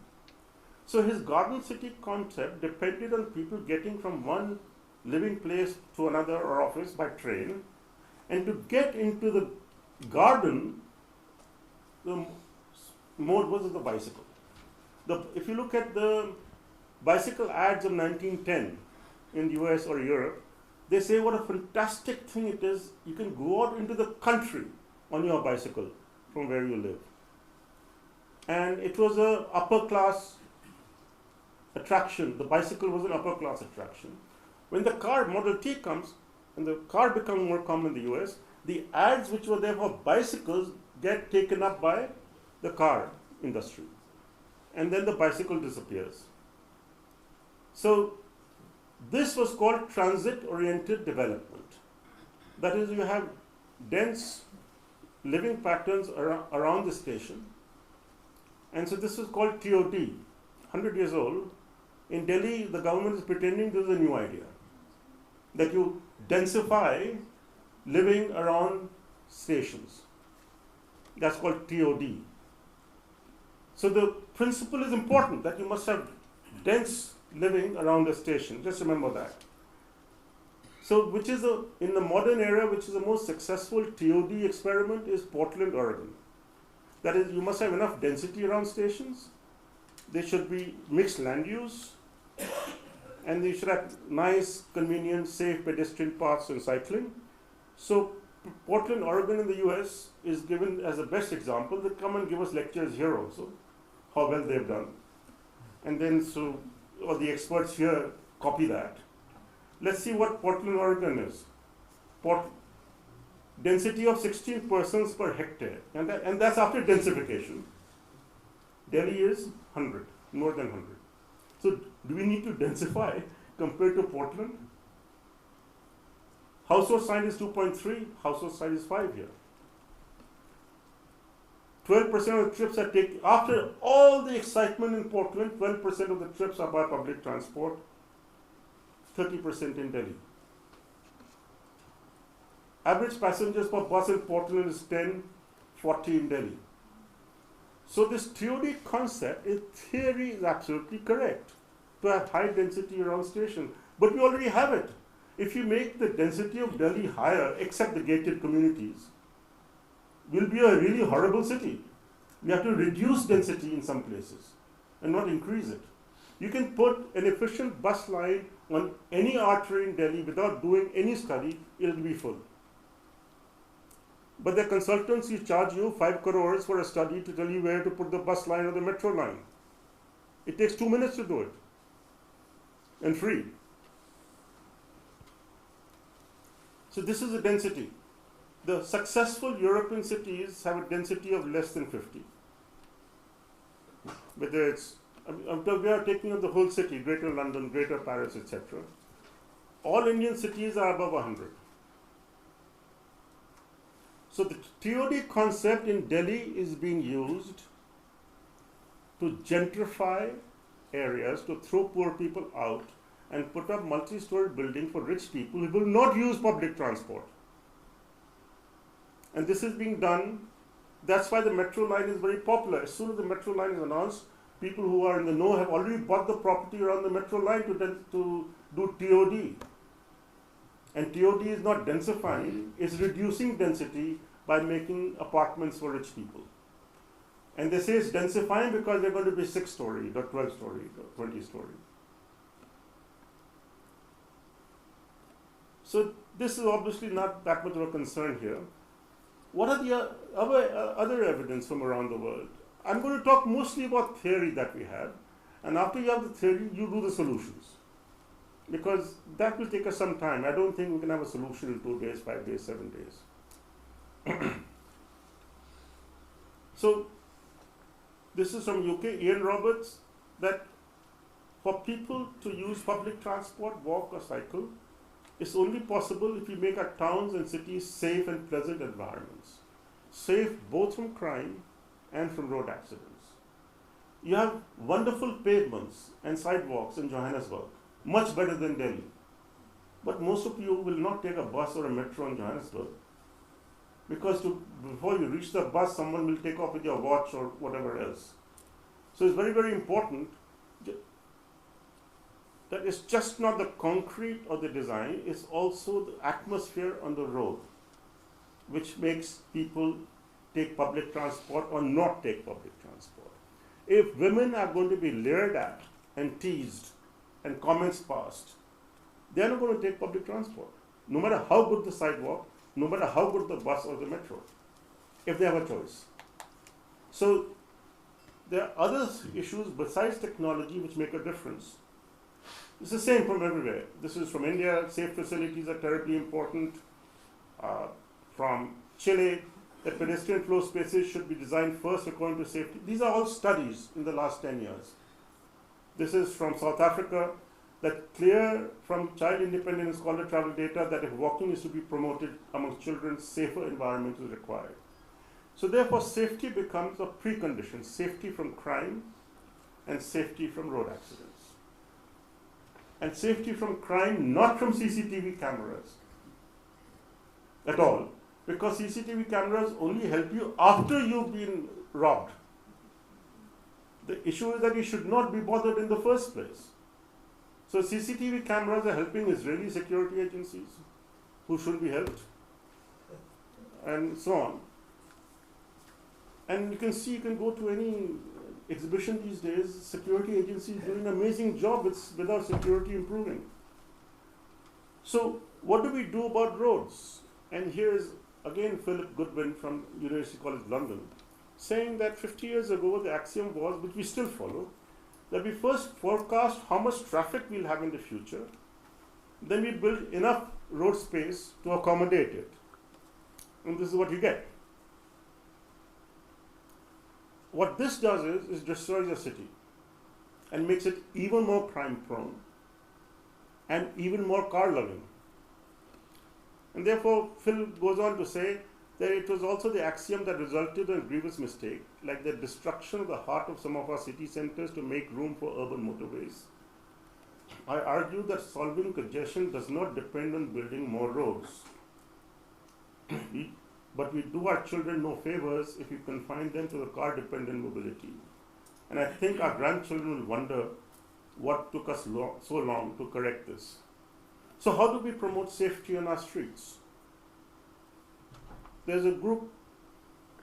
So his garden city concept depended on people getting from one living place to another or office by train. And to get into the garden, the mode was the bicycle. If you look at the bicycle ads of 1910 in the US or Europe, they say what a fantastic thing it is. You can go out into the country on your bicycle from where you live. And it was an upper class attraction. The bicycle was an upper class attraction. When the car, Model T comes, and the car becomes more common in the US, the ads which were there for bicycles get taken up by the car industry. And then the bicycle disappears. So this was called transit-oriented development. That is, you have dense living patterns around the station. And so this was called TOD, 100 years old. In Delhi, the government is pretending this is a new idea, that you densify living around stations. That's called TOD. So the principle is important, that you must have dense living around the station. Just remember that. So which is in the modern era, which is the most successful TOD experiment is Portland, Oregon. That is, you must have enough density around stations. They should be mixed land use. And they should have nice, convenient, safe pedestrian paths and cycling. So Portland, Oregon in the US is given as the best example. They come and give us lectures here also, how well they've done. And then all the experts here copy that. Let's see what Portland, Oregon is. Density of 16 persons per hectare. And that's after densification. Delhi is 100, more than 100. So do we need to densify compared to Portland? Household size is 2.3, household size is 5 here. 12% of the trips are taken, after all the excitement in Portland, 12% of the trips are by public transport, 30% in Delhi. Average passengers per bus in Portland is 10, 40 in Delhi. So this TOD concept, in theory, is absolutely correct to have high density around stations. But we already have it. If you make the density of Delhi higher, except the gated communities, we'll be a really horrible city. We have to reduce density in some places and not increase it. You can put an efficient bus line on any artery in Delhi without doing any study, it'll be full. But the consultants, you charge you 5 crores for a study to tell you where to put the bus line or the metro line. It takes 2 minutes to do it, and free. So this is the density. The successful European cities have a density of less than 50. Whether it's, we are taking up the whole city, Greater London, Greater Paris, etc. All Indian cities are above 100. So the TOD concept in Delhi is being used to gentrify areas, to throw poor people out and put up multi-story buildings for rich people who will not use public transport. And this is being done. That's why the metro line is very popular. As soon as the metro line is announced, people who are in the know have already bought the property around the metro line to do TOD. And TOD is not densifying, it's reducing density by making apartments for rich people. And they say it's densifying because they're going to be 6-story, or 12-story, or 20-story. So this is obviously not that much of a concern here. What are the other evidence from around the world? I'm going to talk mostly about theory that we have. And after you have the theory, you do the solutions. Because that will take us some time. I don't think we can have a solution in 2 days, 5 days, 7 days. So this is from UK, Ian Roberts, that for people to use public transport, walk or cycle, it's only possible if we make our towns and cities safe and pleasant environments. Safe both from crime and from road accidents. You have wonderful pavements and sidewalks in Johannesburg, much better than Delhi. But most of you will not take a bus or a metro in Johannesburg because before you reach the bus, someone will take off with your watch or whatever else. So it's very, very important that it's just not the concrete or the design, it's also the atmosphere on the road which makes people take public transport or not take public transport. If women are going to be leered at and teased and comments passed, they are not going to take public transport, no matter how good the sidewalk, no matter how good the bus or the metro, if they have a choice. So there are other issues besides technology which make a difference. It's the same from everywhere. This is from India. Safe facilities are terribly important. From Chile, that pedestrian flow spaces should be designed first according to safety. These are all studies in the last 10 years. This is from South Africa, that clear from child independent and scholar travel data that if walking is to be promoted among children, safer environment is required. So therefore, safety becomes a precondition, safety from crime and safety from road accidents. And safety from crime, not from CCTV cameras at all, because CCTV cameras only help you after you've been robbed. The issue is that you should not be bothered in the first place. So CCTV cameras are helping Israeli security agencies who should be helped, and so on. And you can see, you can go to any exhibition these days, security agencies doing an amazing job without security improving. So what do we do about roads? And here is again Philip Goodwin from University College London saying that 50 years ago the axiom was, which we still follow, that we first forecast how much traffic we'll have in the future, then we build enough road space to accommodate it. And this is what you get. What this does is destroys a city and makes it even more crime prone and even more car loving. And therefore, Phil goes on to say that it was also the axiom that resulted in a grievous mistake, like the destruction of the heart of some of our city centers to make room for urban motorways. I argue that solving congestion does not depend on building more roads. But we do our children no favors if we confine them to the car-dependent mobility. And I think our grandchildren will wonder what took us so long to correct this. So how do we promote safety on our streets? There's a group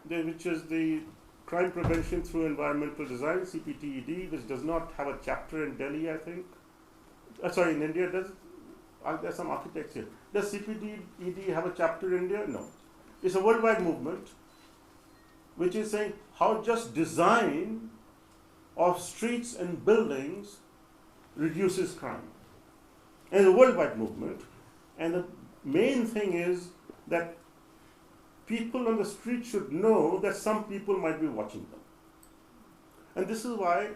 there which is the Crime Prevention Through Environmental Design, CPTED, which does not have a chapter in Delhi, I think. Sorry, in India, there's some architects here. Does CPTED have a chapter in India? No. It's a worldwide movement which is saying how just design of streets and buildings reduces crime. And it's a worldwide movement. And the main thing is that people on the street should know that some people might be watching them. And this is why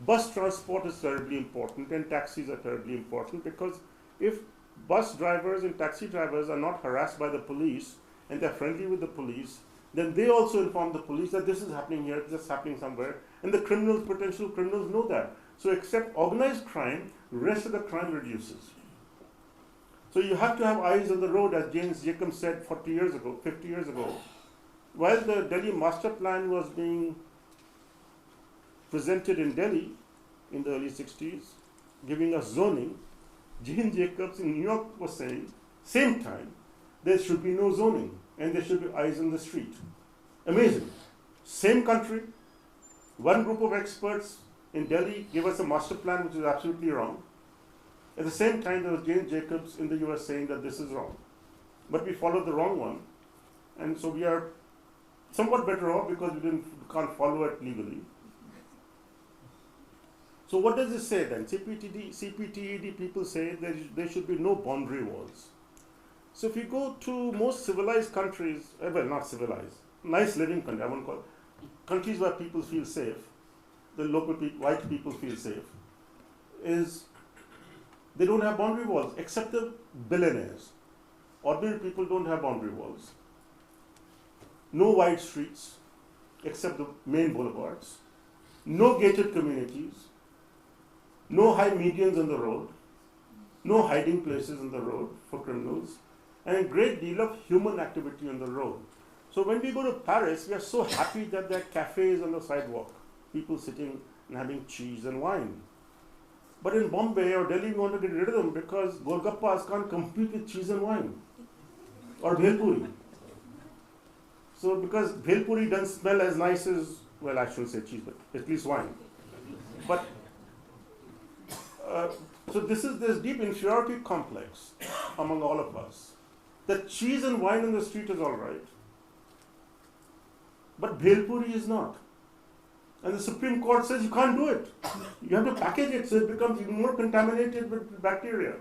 bus transport is terribly important and taxis are terribly important, because if bus drivers and taxi drivers are not harassed by the police and they're friendly with the police, then they also inform the police that this is happening here, this is happening somewhere, and the criminals, potential criminals know that. So except organized crime, the rest of the crime reduces. So you have to have eyes on the road, as James Jacobs said 40 years ago, 50 years ago. While the Delhi master plan was being presented in Delhi in the early 60s, giving us zoning, James Jacobs in New York was saying, same time, there should be no zoning and there should be eyes on the street. Amazing. Same country, one group of experts in Delhi gave us a master plan which is absolutely wrong. At the same time, there was James Jacobs in the US saying that this is wrong. But we followed the wrong one. And so we are somewhat better off because we can't follow it legally. So what does this say then? CPTED people say there should be no boundary walls. So if you go to most civilized countries, well, not civilized, nice living countries, I won't call it, countries where people feel safe, the local white people feel safe, is they don't have boundary walls, except the billionaires. Ordinary people don't have boundary walls. No wide streets, except the main boulevards. No gated communities. No high medians on the road. No hiding places on the road for criminals. And a great deal of human activity on the road. So when we go to Paris, we are so happy that there are cafes on the sidewalk. People sitting and having cheese and wine. But in Bombay or Delhi, we want to get rid of them because Golgappas can't compete with cheese and wine. Or Bhelpuri. So because Bhelpuri doesn't smell as nice as, well, I shouldn't say cheese, but at least wine. But, so this deep inferiority complex among all of us. That cheese and wine on the street is all right. But Bhelpuri is not. And the Supreme Court says you can't do it. You have to package it so it becomes even more contaminated with bacteria.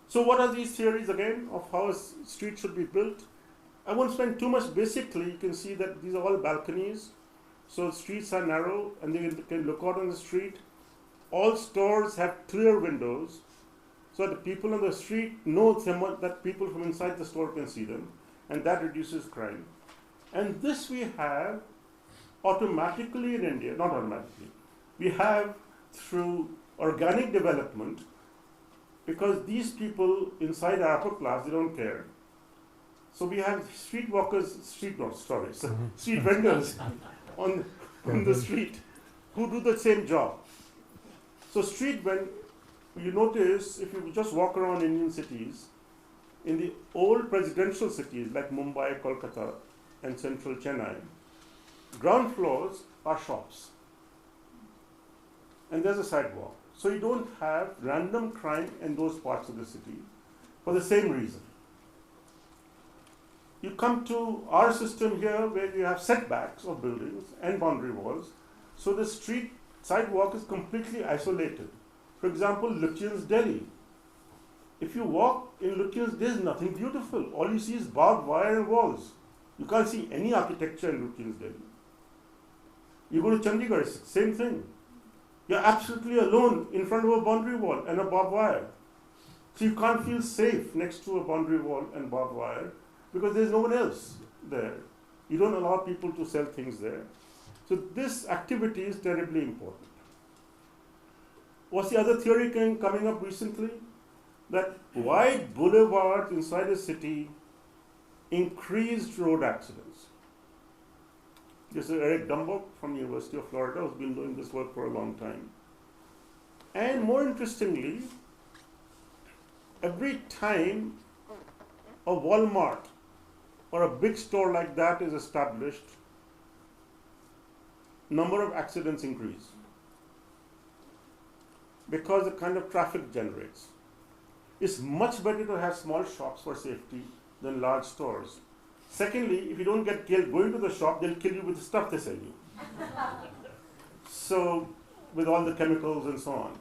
So what are these theories again of how a street should be built? I won't spend too much. Basically, you can see that these are all balconies. So streets are narrow and they can look out on the street. All stores have clear windows so that the people on the street know that people from inside the store can see them, and that reduces crime. And this we have automatically in India, not automatically, we have through organic development, because these people inside our upper class, they don't care. So we have street vendors on the street who do the same job. So you notice, if you just walk around Indian cities, in the old presidential cities like Mumbai, Kolkata, and central Chennai, ground floors are shops. And there's a sidewalk. So you don't have random crime in those parts of the city for the same reason. You come to our system here where you have setbacks of buildings and boundary walls. So the street sidewalk is completely isolated. For example, Lutyens, Delhi. If you walk in Lutyens, there's nothing beautiful. All you see is barbed wire and walls. You can't see any architecture in Lutyens, Delhi. You go to Chandigarh, same thing. You're absolutely alone in front of a boundary wall and a barbed wire. So you can't feel safe next to a boundary wall and barbed wire because there's no one else there. You don't allow people to sell things there. So this activity is terribly important. What's the other theory coming up recently? that wide boulevards inside a city increased road accidents. This is Eric Dumbock from the University of Florida, who's been doing this work for a long time. And more interestingly, every time a Walmart or a big store like that is established, number of accidents increase because the kind of traffic generates. It's much better to have small shops for safety than large stores. Secondly, if you don't get killed going to the shop, they'll kill you with the stuff they sell you. So, with all the chemicals and so on.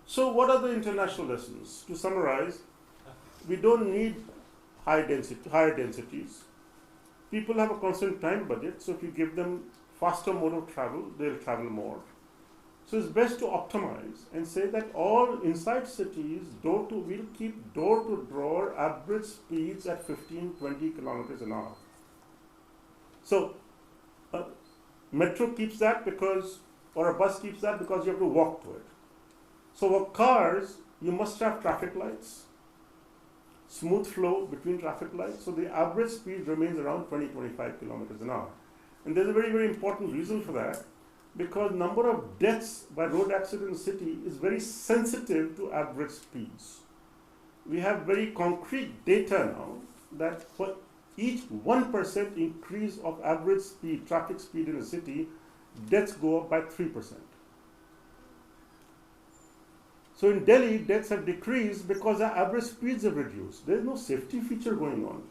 So, what are the international lessons? To summarize, we don't need higher densities. People have a constant time budget, so if you give them faster mode of travel, they'll travel more. So it's best to optimize and say that all inside cities, we'll keep door-to-door average speeds at 15-20 kilometers an hour. So metro keeps that or a bus keeps that because you have to walk to it. So for cars, you must have traffic lights, smooth flow between traffic lights, so the average speed remains around 20-25 kilometers an hour. And there's a very, very important reason for that, because number of deaths by road accident in the city is very sensitive to average speeds. We have very concrete data now that for each 1% increase of average speed, traffic speed in a city, deaths go up by 3%. So in Delhi, deaths have decreased because the average speeds have reduced. There is no safety feature going on.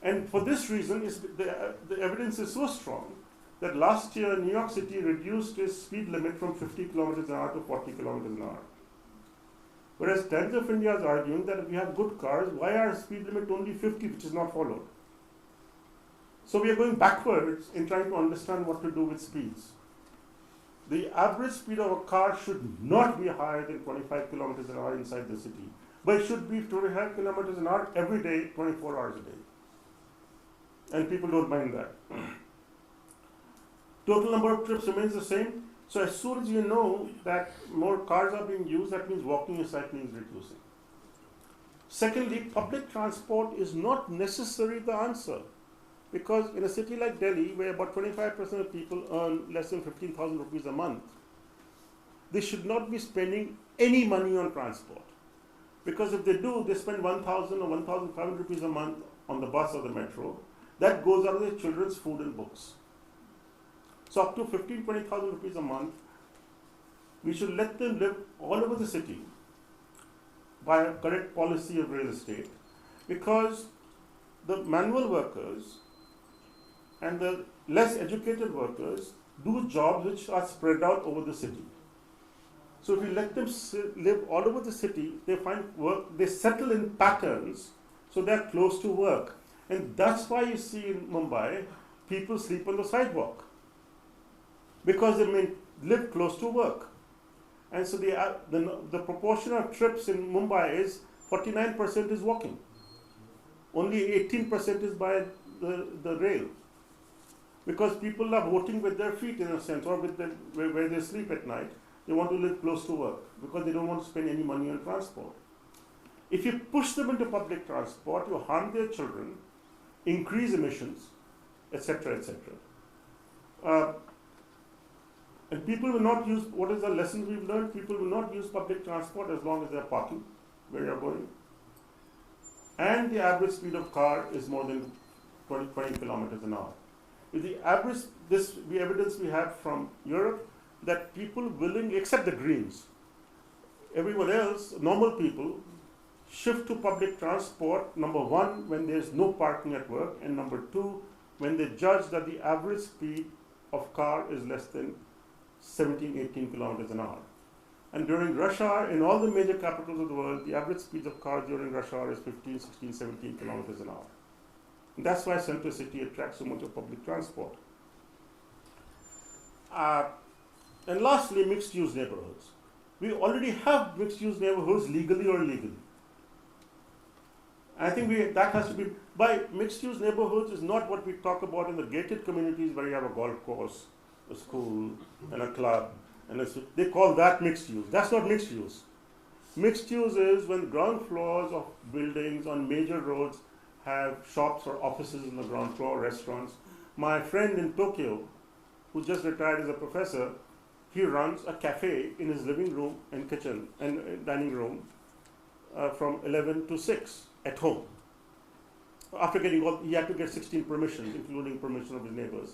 And for this reason, the evidence is so strong that last year New York City reduced its speed limit from 50 kilometers an hour to 40 kilometers an hour. Whereas Times of India is arguing that if we have good cars, why are speed limit only 50, which is not followed? So we are going backwards in trying to understand what to do with speeds. The average speed of a car should not be higher than 25 kilometers an hour inside the city, but it should be 25 kilometers an hour every day, 24 hours a day. And people don't mind that. Total number of trips remains the same. So as soon as you know that more cars are being used, that means walking and cycling is reducing. Secondly, public transport is not necessarily the answer. Because in a city like Delhi, where about 25% of people earn less than 15,000 rupees a month, they should not be spending any money on transport. Because if they do, they spend 1,000 or 1,500 rupees a month on the bus or the metro. That goes out of their children's food and books. So up to 20,000 rupees a month, we should let them live all over the city by a correct policy of real estate. Because the manual workers and the less educated workers do jobs which are spread out over the city. So if you let them live all over the city, they find work, they settle in patterns, so they're close to work. And that's why you see in Mumbai, people sleep on the sidewalk, because they may live close to work. And so the proportion of trips in Mumbai is 49% is walking. Only 18% is by the rail. Because people are voting with their feet in a sense, or with where they sleep at night. They want to live close to work because they don't want to spend any money on transport. If you push them into public transport, you harm their children, increase emissions, etc., etc. And people will not use, what is the lesson we've learned? People will not use public transport as long as they're parking where you're going. And the average speed of car is more than 20 kilometers an hour. With the average, the evidence we have from Europe, that people willing, except the Greens, everyone else, normal people, shift to public transport, number one, when there's no parking at work, and number two, when they judge that the average speed of car is less than 17, 18 kilometers an hour. And during rush hour, in all the major capitals of the world, the average speed of cars during rush hour is 15, 16, 17 kilometers an hour. And that's why Central City attracts so much of public transport. And lastly, mixed-use neighborhoods. We already have mixed-use neighborhoods legally or illegally. I think that has to be, by mixed-use neighborhoods is not what we talk about in the gated communities where you have a golf course, a school, and a club. And they call that mixed use. That's not mixed use. Mixed use is when ground floors of buildings on major roads have shops or offices on the ground floor, restaurants. My friend in Tokyo, who just retired as a professor, he runs a cafe in his living room and kitchen and dining room from 11 to 6 at home. After getting he had to get 16 permissions, including permission of his neighbors.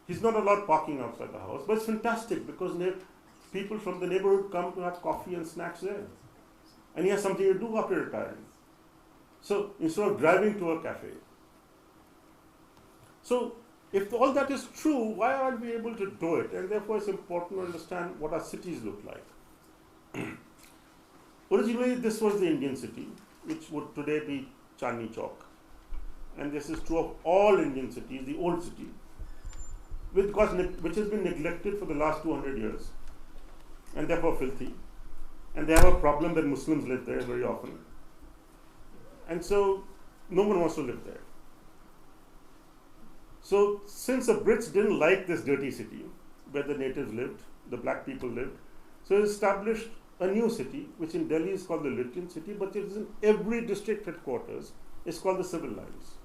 He's not allowed parking outside the house, but it's fantastic because people from the neighborhood come to have coffee and snacks there. And he has something to do after retiring. So instead of driving to a cafe. So if all that is true, why aren't we able to do it? And therefore it's important to understand what our cities look like. Originally this was the Indian city, which would today be Chandni Chowk. And this is true of all Indian cities, the old city, which has been neglected for the last 200 years and therefore filthy. And they have a problem that Muslims live there very often. And so no one wants to live there. So since the Brits didn't like this dirty city where the natives lived, the black people lived, so they established a new city, which in Delhi is called the Lithium City, but it is in every district headquarters. It's called the Civil Lines.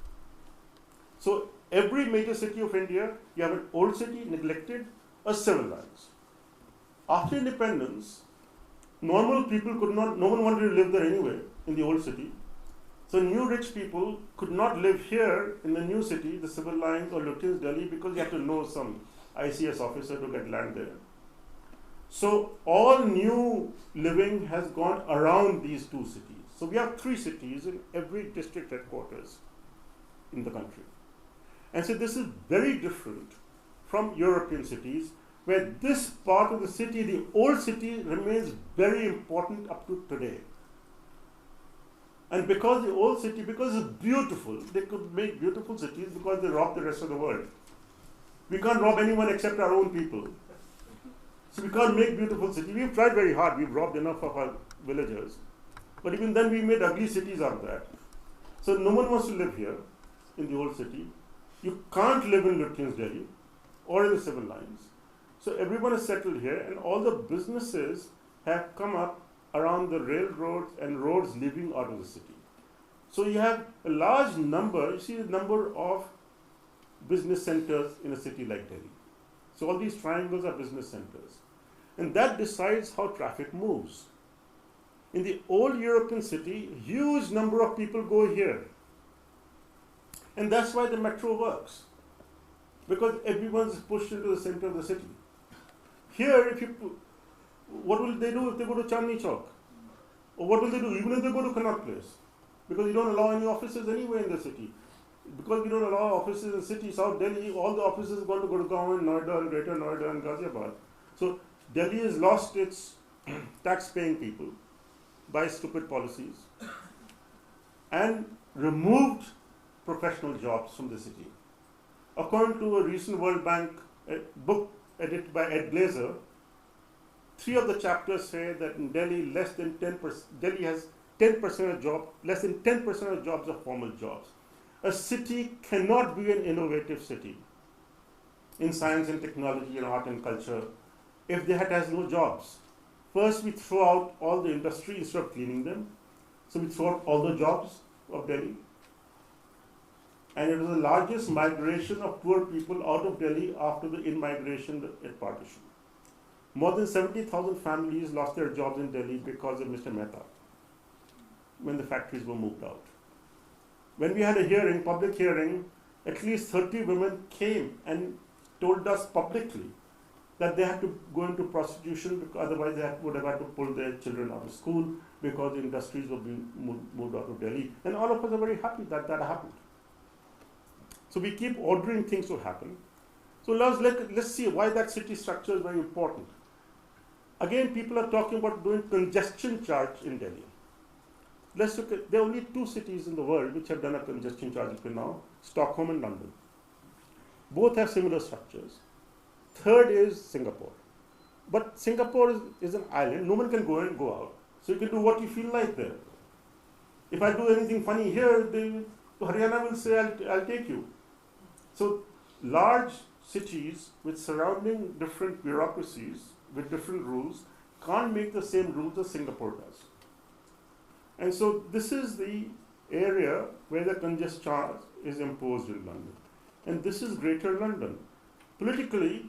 So every major city of India, you have an old city neglected, a civil lines. After independence, normal people no one wanted to live there anyway, in the old city. So new rich people could not live here in the new city, the civil lines or Lutyens, Delhi, because you have to know some ICS officer to get land there. So all new living has gone around these two cities. So we have 3 cities in every district headquarters in the country. And so this is very different from European cities, where this part of the city, the old city, remains very important up to today. And because the old city, because it's beautiful, they could make beautiful cities because they rob the rest of the world. We can't rob anyone except our own people. So we can't make beautiful cities. We've tried very hard. We've robbed enough of our villagers. But even then we made ugly cities out of that. So no one wants to live here in the old city. You can't live in Lutyens, Delhi or in the civil lines. So everyone is settled here and all the businesses have come up around the railroads and roads leaving out of the city. So you have a large number, you see the number of business centers in a city like Delhi. So all these triangles are business centers. And that decides how traffic moves. In the old European city, a huge number of people go here. And that's why the metro works. Because everyone is pushed into the center of the city. Here, what will they do if they go to Chandni Chowk? Or what will they do even if they go to Connaught Place? Because you don't allow any offices anywhere in the city. Because we don't allow offices in the city, South Delhi, all the offices are going to Gurgaon, Noida, and Greater Noida, and Ghaziabad. So Delhi has lost its tax-paying people by stupid policies and removed professional jobs from the city. According to a recent World Bank book edited by Ed Glazer, 3 of the chapters say that in Delhi, Delhi has 10% of jobs, less than 10% of jobs are formal jobs. A city cannot be an innovative city in science and technology and art and culture if they has no jobs. First, we throw out all the industry instead of cleaning them. So we throw out all the jobs of Delhi. And it was the largest migration of poor people out of Delhi after the in-migration at partition. More than 70,000 families lost their jobs in Delhi because of Mr. Mehta when the factories were moved out. When we had a hearing, public hearing, at least 30 women came and told us publicly that they had to go into prostitution because otherwise they would have had to pull their children out of school because the industries were being moved out of Delhi. And all of us are very happy that that happened. So we keep ordering things to happen. So let's see why that city structure is very important. Again, people are talking about doing congestion charge in Delhi. Let's look at, there are only 2 cities in the world which have done a congestion charge up to now, Stockholm and London. Both have similar structures. Third is Singapore. But Singapore is an island, no one can go in and go out. So you can do what you feel like there. If I do anything funny here, Haryana will say, I'll take you. So large cities with surrounding different bureaucracies with different rules can't make the same rules as Singapore does. And so this is the area where the congestion charge is imposed in London. And this is Greater London. Politically,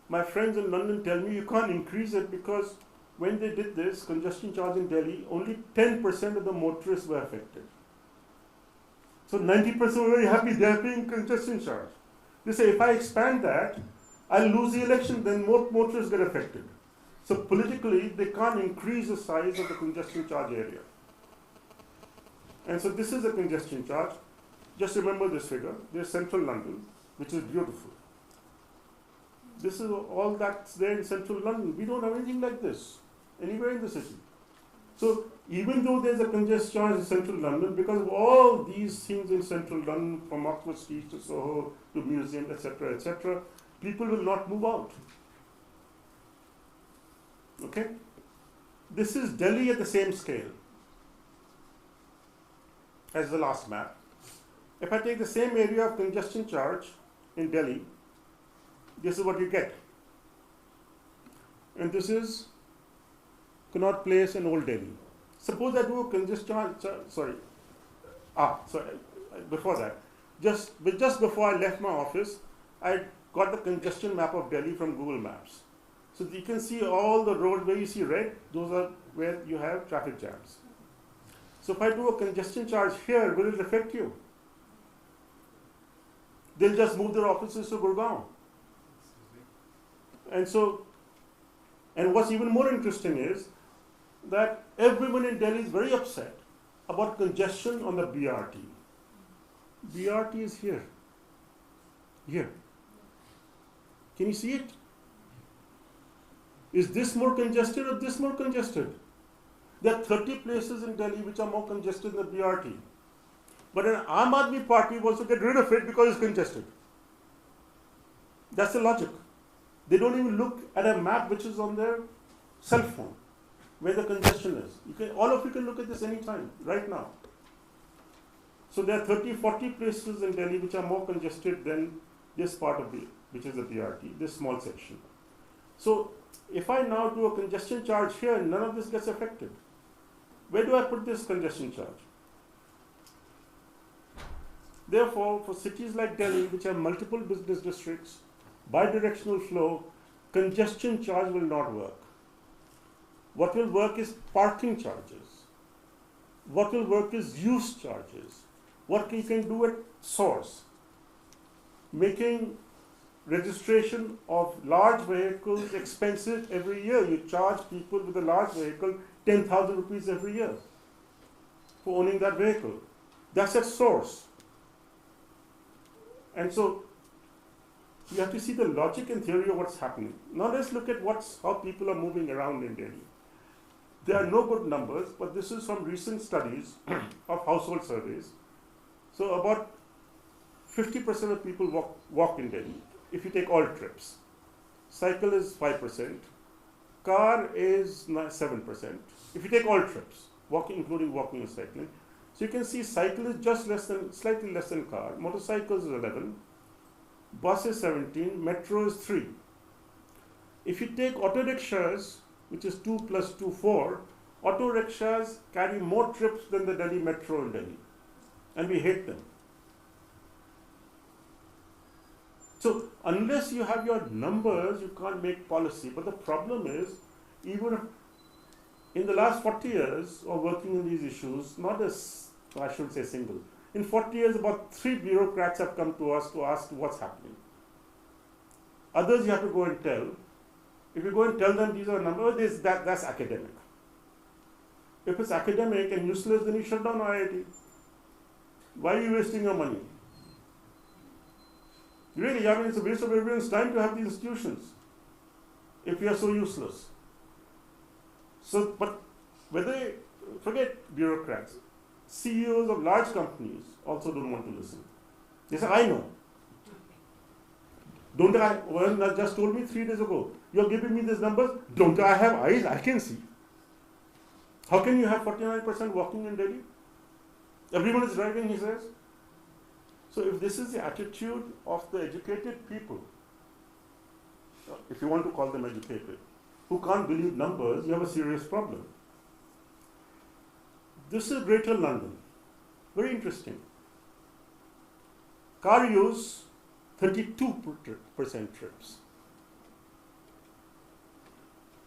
my friends in London tell me you can't increase it because when they did this congestion charge in Delhi, only 10% of the motorists were affected. So 90% were very happy they are paying congestion charge. They say if I expand that, I'll lose the election, then more motorists get affected. So politically, they can't increase the size of the congestion charge area. And so this is a congestion charge. Just remember this figure. There's central London, which is beautiful. This is all that's there in central London. We don't have anything like this anywhere in the city. So even though there's a congestion charge in central London, because of all these things in central London, from Oxford Street to Soho to Museum, etc., people will not move out. Okay? This is Delhi at the same scale as the last map. If I take the same area of congestion charge in Delhi, this is what you get. And this is Connaught Place in Old Delhi. Suppose I do a congestion charge, before that, just before I left my office, I got the congestion map of Delhi from Google Maps. So you can see all the roads where you see red, those are where you have traffic jams. So if I do a congestion charge here, will it affect you? They'll just move their offices to Gurgaon. And what's even more interesting is that everyone in Delhi is very upset about congestion on the BRT. BRT is here. Here. Can you see it? Is this more congested or this more congested? There are 30 places in Delhi which are more congested than the BRT. But an Aam Aadmi Party wants to get rid of it because it's congested. That's the logic. They don't even look at a map which is on their cell phone, where the congestion is. All of you can look at this anytime, right now. So there are 30, 40 places in Delhi which are more congested than this part of which is the BRT, this small section. So if I now do a congestion charge here, none of this gets affected. Where do I put this congestion charge? Therefore, for cities like Delhi, which have multiple business districts, bidirectional flow, congestion charge will not work. What will work is parking charges. What will work is use charges. What you can do at source, making registration of large vehicles expensive every year. You charge people with a large vehicle 10,000 rupees every year for owning that vehicle. That's at source. And so you have to see the logic and theory of what's happening. Now let's look at how people are moving around in Delhi. There are no good numbers, but this is from recent studies of household surveys. So about 50% of people walk in Delhi, if you take all trips. Cycle is 5%, car is 7%, if you take all trips, including walking and cycling. So you can see cycle is slightly less than car, motorcycles is 11, bus is 17, metro is 3. If you take auto rickshaws, which is 2 plus 2, 4, auto rickshaws carry more trips than the Delhi metro in Delhi, and we hate them. So unless you have your numbers, you can't make policy. But the problem is, even in the last 40 years of working in these issues, I shouldn't say single, in 40 years about 3 bureaucrats have come to us to ask what's happening. Others you have to go and tell. If you go and tell them these are numbers, that's academic. If it's academic and useless, then you shut down IIT. Why are you wasting your money? Really, I mean, it's a waste of everyone's time to have these institutions if you are so useless. So, but forget bureaucrats, CEOs of large companies also don't want to listen. They say, I know. Don't I? Well, that just told me 3 days ago. You're giving me these numbers. Don't I have eyes? I can see. How can you have 49% walking in Delhi? Everyone is driving, he says. So if this is the attitude of the educated people, if you want to call them educated, who can't believe numbers, you have a serious problem. This is Greater London. Very interesting. Car use, 32% trips.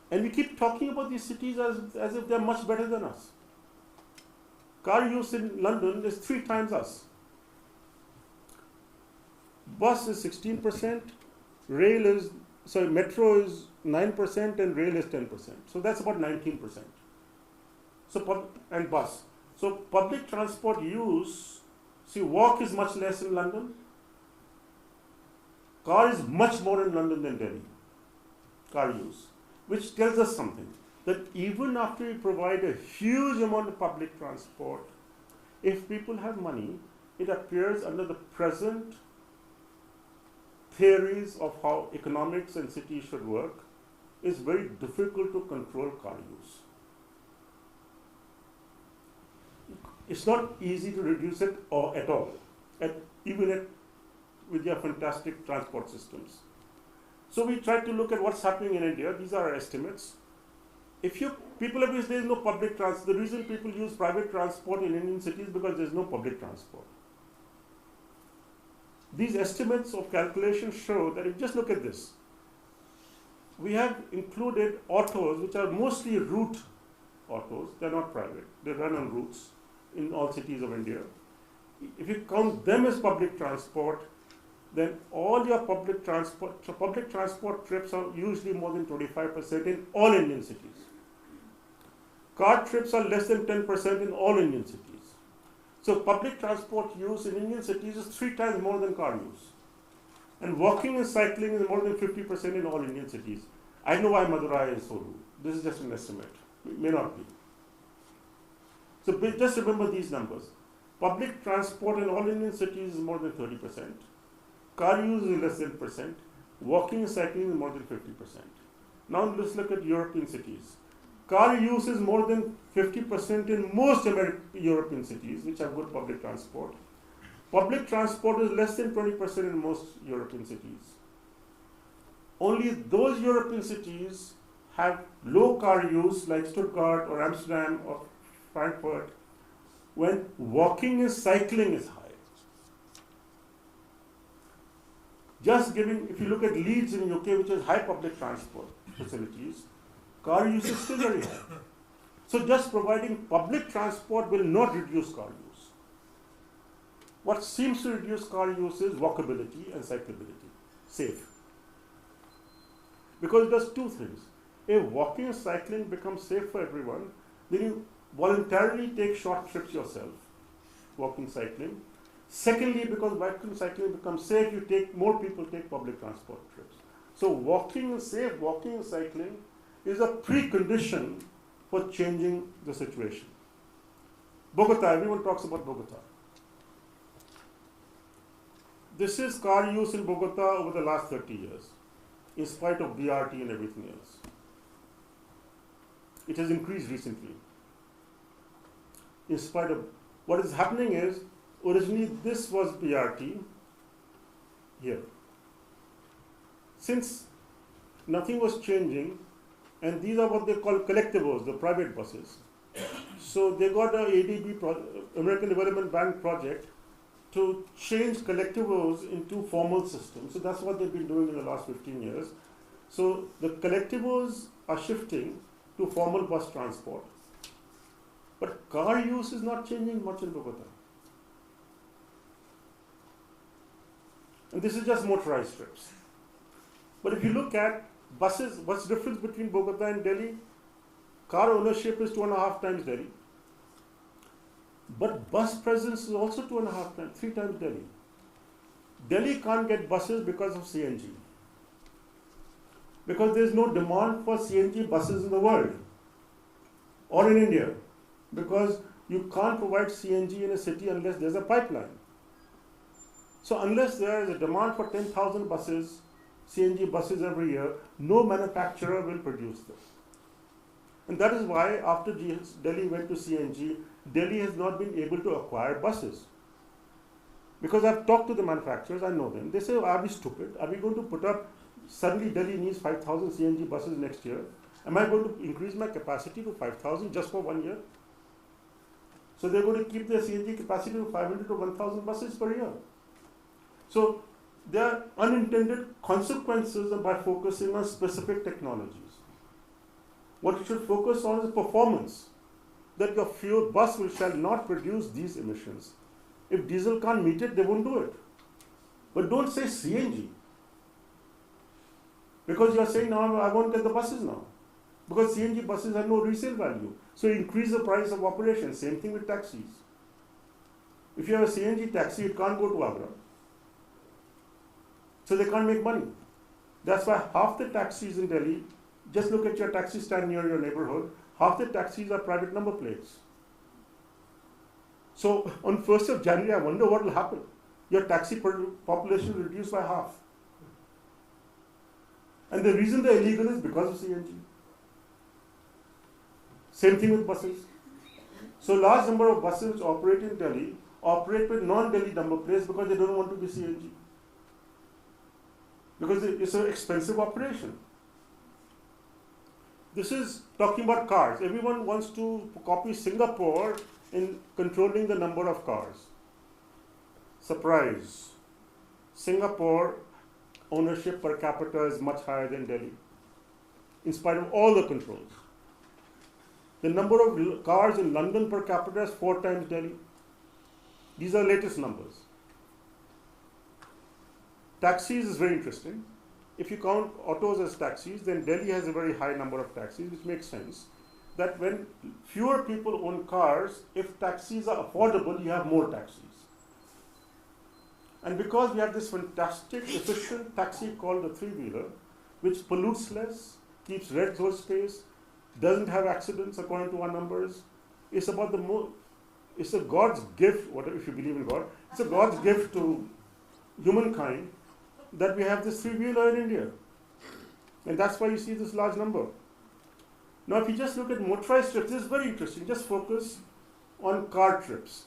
And we keep talking about these cities as if they're much better than us. Car use in London is 3 times us. Bus is 16%, metro is 9% and rail is 10%. So that's about 19%. And bus. So public transport use, walk is much less in London. Car is much more in London than Delhi, car use, which tells us something, that even after we provide a huge amount of public transport, if people have money, it appears under the present theories of how economics and cities should work, it's very difficult to control car use. It's not easy to reduce it at all, with your fantastic transport systems. So we try to look at what's happening in India. These are our estimates. People are saying there's no public transport. The reason people use private transport in Indian cities is because there's no public transport. These estimates of calculation show that if you just look at this, we have included autos, which are mostly route autos. They're not private. They run on routes in all cities of India. If you count them as public transport, then all your public transport trips are usually more than 25% in all Indian cities. Car trips are less than 10% in all Indian cities. So public transport use in Indian cities is 3 times more than car use. And walking and cycling is more than 50% in all Indian cities. I know why Madurai is so low. This is just an estimate. It may not be. So just remember these numbers. Public transport in all Indian cities is more than 30%. Car use is less than %. Walking and cycling is more than 50%. Now let's look at European cities. Car use is more than 50% in most European cities, which have good public transport. Public transport is less than 20% in most European cities. Only those European cities have low car use, like Stuttgart or Amsterdam or Frankfurt, when walking and cycling is high. If you look at Leeds in UK, which has high public transport facilities, car use is still very high. So just providing public transport will not reduce car use. What seems to reduce car use is walkability and cyclability, safe. Because it does 2 things. If walking and cycling becomes safe for everyone, then you voluntarily take short trips yourself, walking, cycling. Secondly, because walking and cycling becomes safe, more people take public transport trips. So walking and cycling is a precondition for changing the situation. Bogota, everyone talks about Bogota. This is car use in Bogota over the last 30 years, in spite of BRT and everything else. It has increased recently. In spite of what is happening is, originally this was BRT here. Since nothing was changing, and these are what they call collectivos, the private buses. So they got a ADB, American Development Bank project, to change collectivos into formal systems. So that's what they've been doing in the last 15 years. So the collectivos are shifting to formal bus transport. But car use is not changing much in Bogota. And this is just motorized trips. But if you look at buses, what's the difference between Bogota and Delhi? Car ownership is 2.5 times Delhi. But bus presence is also 2.5 times, 3 times Delhi. Delhi can't get buses because of CNG. Because there is no demand for CNG buses in the world or in India. Because you can't provide CNG in a city unless there's a pipeline. So unless there is a demand for 10,000 buses, CNG buses every year, no manufacturer will produce them. And that is why after Delhi went to CNG, Delhi has not been able to acquire buses. Because I've talked to the manufacturers, I know them. They say, are we stupid? Are we going to put up, suddenly Delhi needs 5,000 CNG buses next year? Am I going to increase my capacity to 5,000 just for 1 year? So they're going to keep their CNG capacity to 500 to 1,000 buses per year. So there are unintended consequences by focusing on specific technologies. What you should focus on is performance, that your fuel bus shall not produce these emissions. If diesel can't meet it, they won't do it. But don't say CNG. Because you are saying now I won't get the buses now. Because CNG buses have no resale value. So increase the price of operation. Same thing with taxis. If you have a CNG taxi, it can't go to Agra. So they can't make money. That's why half the taxis in Delhi, just look at your taxi stand near your neighborhood, half the taxis are private number plates. So on 1st of January, I wonder what will happen. Your taxi population will reduce by half. And the reason they're illegal is because of CNG. Same thing with buses. So large number of buses which operate in Delhi operate with non-Delhi number plates because they don't want to be CNG. Because it's an expensive operation. This is talking about cars. Everyone wants to copy Singapore in controlling the number of cars. Surprise. Singapore ownership per capita is much higher than Delhi, in spite of all the controls. The number of cars in London per capita is 4 times Delhi. These are latest numbers. Taxis is very interesting. If you count autos as taxis, then Delhi has a very high number of taxis, which makes sense. That when fewer people own cars, if taxis are affordable, you have more taxis. And because we have this fantastic, efficient taxi called the three-wheeler, which pollutes less, keeps red zone space, doesn't have accidents according to our numbers, it's about it's a God's gift, whatever, if you believe in God, it's a God's gift to humankind that we have this three-wheeler in India. And that's why you see this large number. Now, if you just look at motorized trips, this is very interesting. Just focus on car trips.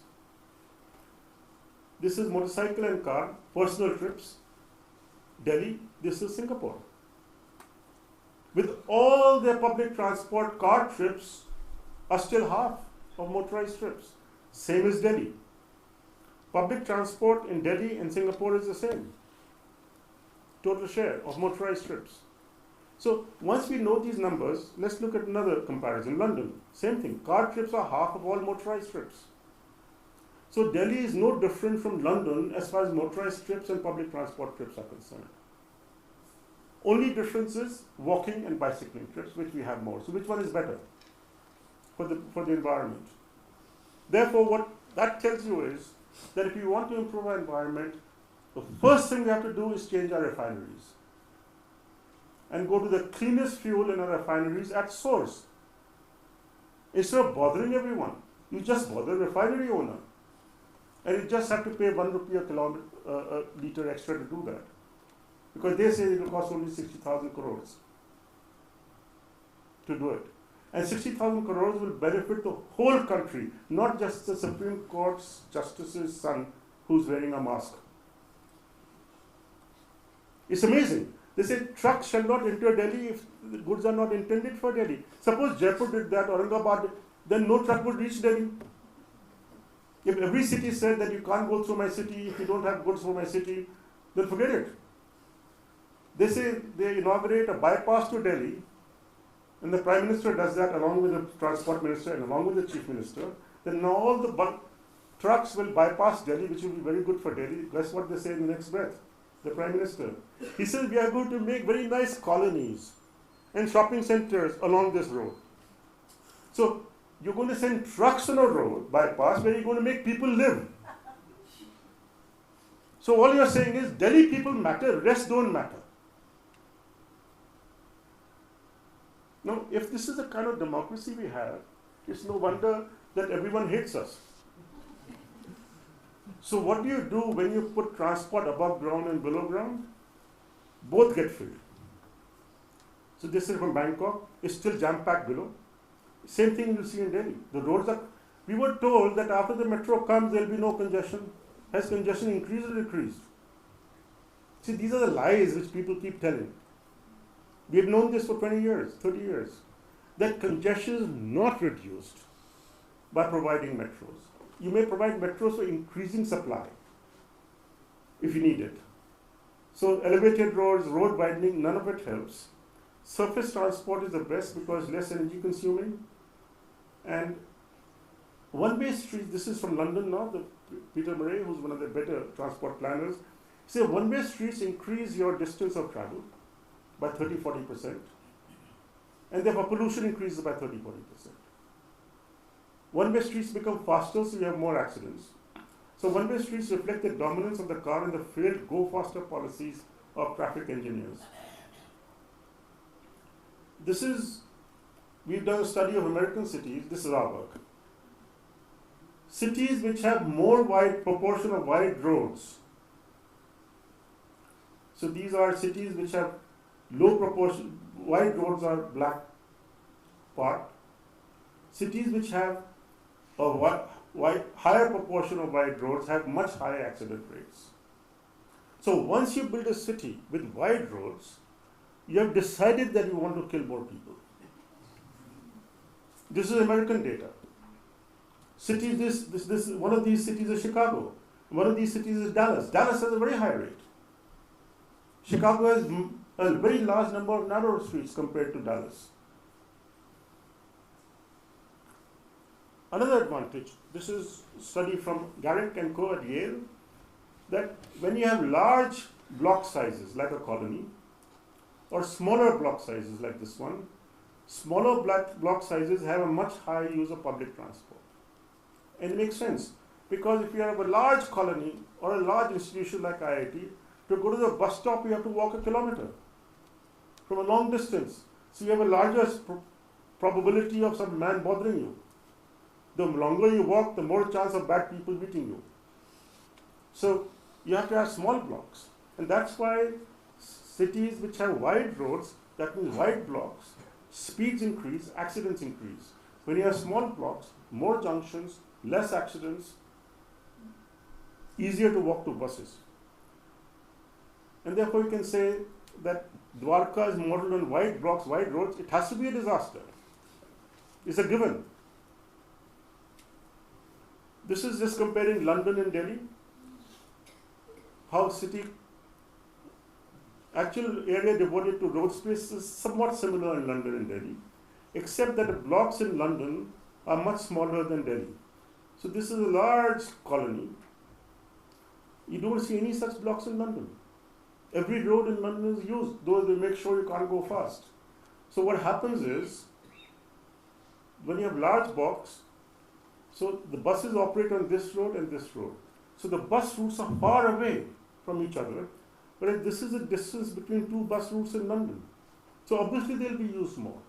This is motorcycle and car, personal trips. Delhi, this is Singapore. With all their public transport, car trips are still half of motorized trips. Same as Delhi. Public transport in Delhi and Singapore is the same. Total share of motorized trips. So once we know these numbers, let's look at another comparison. London, same thing. Car trips are half of all motorized trips. So Delhi is no different from London as far as motorized trips and public transport trips are concerned. Only difference is walking and bicycling trips, which we have more. So which one is better for the environment? Therefore, what that tells you is that if you want to improve our environment, the first thing we have to do is change our refineries and go to the cleanest fuel in our refineries at source. Instead of bothering everyone, you just bother the refinery owner. And you just have to pay 1 rupee a litre extra to do that. Because they say it will cost only 60,000 crores to do it. And 60,000 crores will benefit the whole country, not just the Supreme Court's justice's son who's wearing a mask. It's amazing. They say trucks shall not enter Delhi if the goods are not intended for Delhi. Suppose Jaipur did that, Aurangabad, then no truck would reach Delhi. If every city said that you can't go through my city if you don't have goods for my city, then forget it. They say they inaugurate a bypass to Delhi, and the Prime Minister does that along with the Transport Minister and along with the Chief Minister, then now all the trucks will bypass Delhi, which will be very good for Delhi. Guess what they say in the next breath? The Prime Minister. He says we are going to make very nice colonies and shopping centers along this road. So you're going to send trucks on a road bypass where you're going to make people live. So all you're saying is Delhi people matter, rest don't matter. Now, if this is the kind of democracy we have, it's no wonder that everyone hates us. So what do you do when you put transport above ground and below ground? Both get filled. So this is from Bangkok, it's still jam-packed below. Same thing you see in Delhi. The roads are, we were told that after the metro comes, there will be no congestion. Has congestion increased or decreased? See, these are the lies which people keep telling. We have known this for 20 years, 30 years. that congestion is not reduced by providing metros. You may provide metros for increasing supply if you need it. So elevated roads, road widening, none of it helps. Surface transport is the best because less energy consuming. And one-way streets, this is from London now, Peter Murray, who's one of the better transport planners, say one-way streets increase your distance of travel by 30-40%, and therefore pollution increases by 30-40%. One-way streets become faster, so you have more accidents. So one-way streets reflect the dominance of the car and the failed go-faster policies of traffic engineers. We've done a study of American cities, this is our work. Cities which have more wide proportion of wide roads. So these are cities which have low proportion, wide roads are black part. Cities which have a higher proportion of wide roads have much higher accident rates. So once you build a city with wide roads, you have decided that you want to kill more people. This is American data. Cities, one of these cities is Chicago. One of these cities is Dallas. Dallas has a very high rate. Chicago has a very large number of narrow streets compared to Dallas. Another advantage, this is a study from Garrick and Co. at Yale, that when you have large block sizes like a colony, or smaller block sizes like this one, smaller block sizes have a much higher use of public transport. And it makes sense, because if you have a large colony or a large institution like IIT, to go to the bus stop you have to walk a kilometer from a long distance. So you have a larger probability of some man bothering you. The longer you walk, the more chance of bad people meeting you. So you have to have small blocks. And that's why cities which have wide roads, that means wide blocks, speeds increase, accidents increase. When you have small blocks, more junctions, less accidents, easier to walk to buses. And therefore you can say that Dwarka is modeled on wide blocks, wide roads. It has to be a disaster. It's a given. This is just comparing London and Delhi. How city, actual area devoted to road space is somewhat similar in London and Delhi, except that the blocks in London are much smaller than Delhi. So this is a large colony. You don't see any such blocks in London. Every road in London is used, though they make sure you can't go fast. So what happens is, when you have large blocks, so the buses operate on this road and this road. So the bus routes are far away from each other, whereas this is the distance between two bus routes in London. So obviously they'll be used more.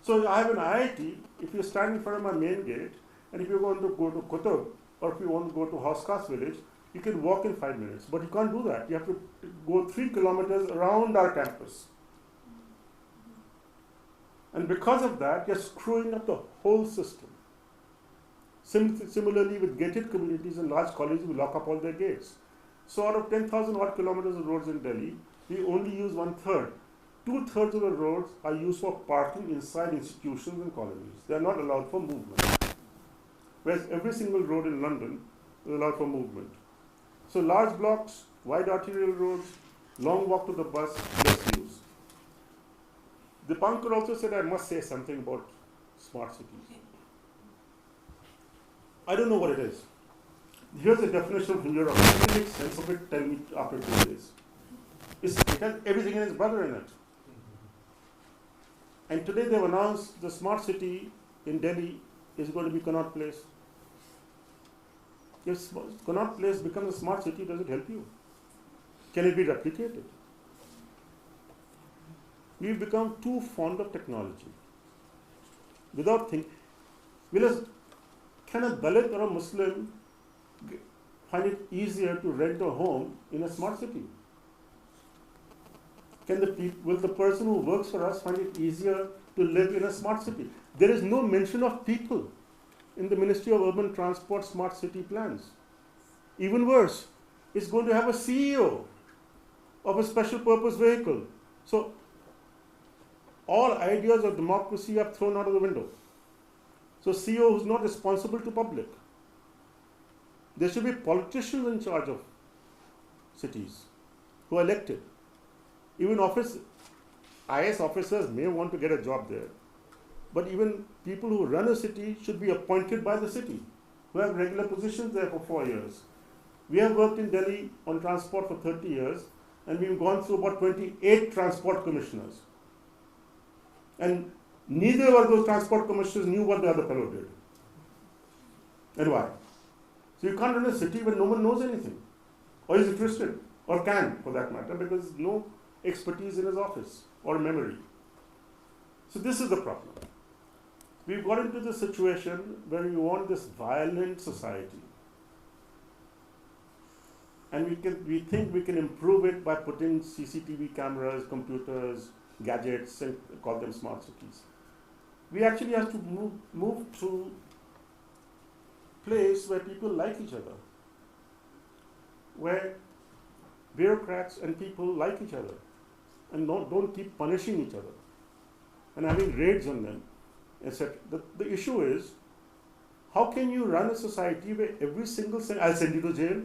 So I have an IIT, if you stand in front of my main gate, and if you're going to go to Kutub, or if you want to go to Hauskas village, you can walk in 5 minutes, but you can't do that. You have to go 3 kilometers around our campus. And because of that, you're screwing up the whole system. Similarly, with gated communities and large colleges, we lock up all their gates. So out of 10,000 odd kilometers of roads in Delhi, we only use 1/3. 2/3 of the roads are used for parking inside institutions and colonies. They are not allowed for movement. Whereas every single road in London is allowed for movement. So large blocks, wide arterial roads, long walk to the bus, less use. Dipankar also said I must say something about smart cities. I don't know what it is. Here's the definition from Europe. If it makes sense of it, tell me after 2 days. It has everything in its brother in it. And today they've announced the smart city in Delhi is going to be Connaught Place. If Connaught Place becomes a smart city, does it help you? Can it be replicated? We've become too fond of technology. Without thinking, can a Dalit or a Muslim find it easier to rent a home in a smart city? Will the person who works for us find it easier to live in a smart city? There is no mention of people in the Ministry of Urban Transport smart city plans. Even worse, it's going to have a CEO of a special purpose vehicle. So all ideas of democracy are thrown out of the window. So CEO who's not responsible to public. There should be politicians in charge of cities who are elected. Even IS officers may want to get a job there, but even people who run a city should be appointed by the city, who have regular positions there for 4 years. We have worked in Delhi on transport for 30 years, and we've gone through about 28 transport commissioners. And neither of those transport commissioners knew what the other fellow did. And why? So you can't run a city when no one knows anything, or is interested, or can, for that matter, because no expertise in his office or memory. So this is the problem. We've got into this situation where we want this violent society. And we think we can improve it by putting CCTV cameras, computers, gadgets, and call them smart cities. We actually have to move to a place where people like each other, where bureaucrats and people like each other, and don't keep punishing each other and having raids on them, etc. The issue is, how can you run a society where every single I'll send you to jail,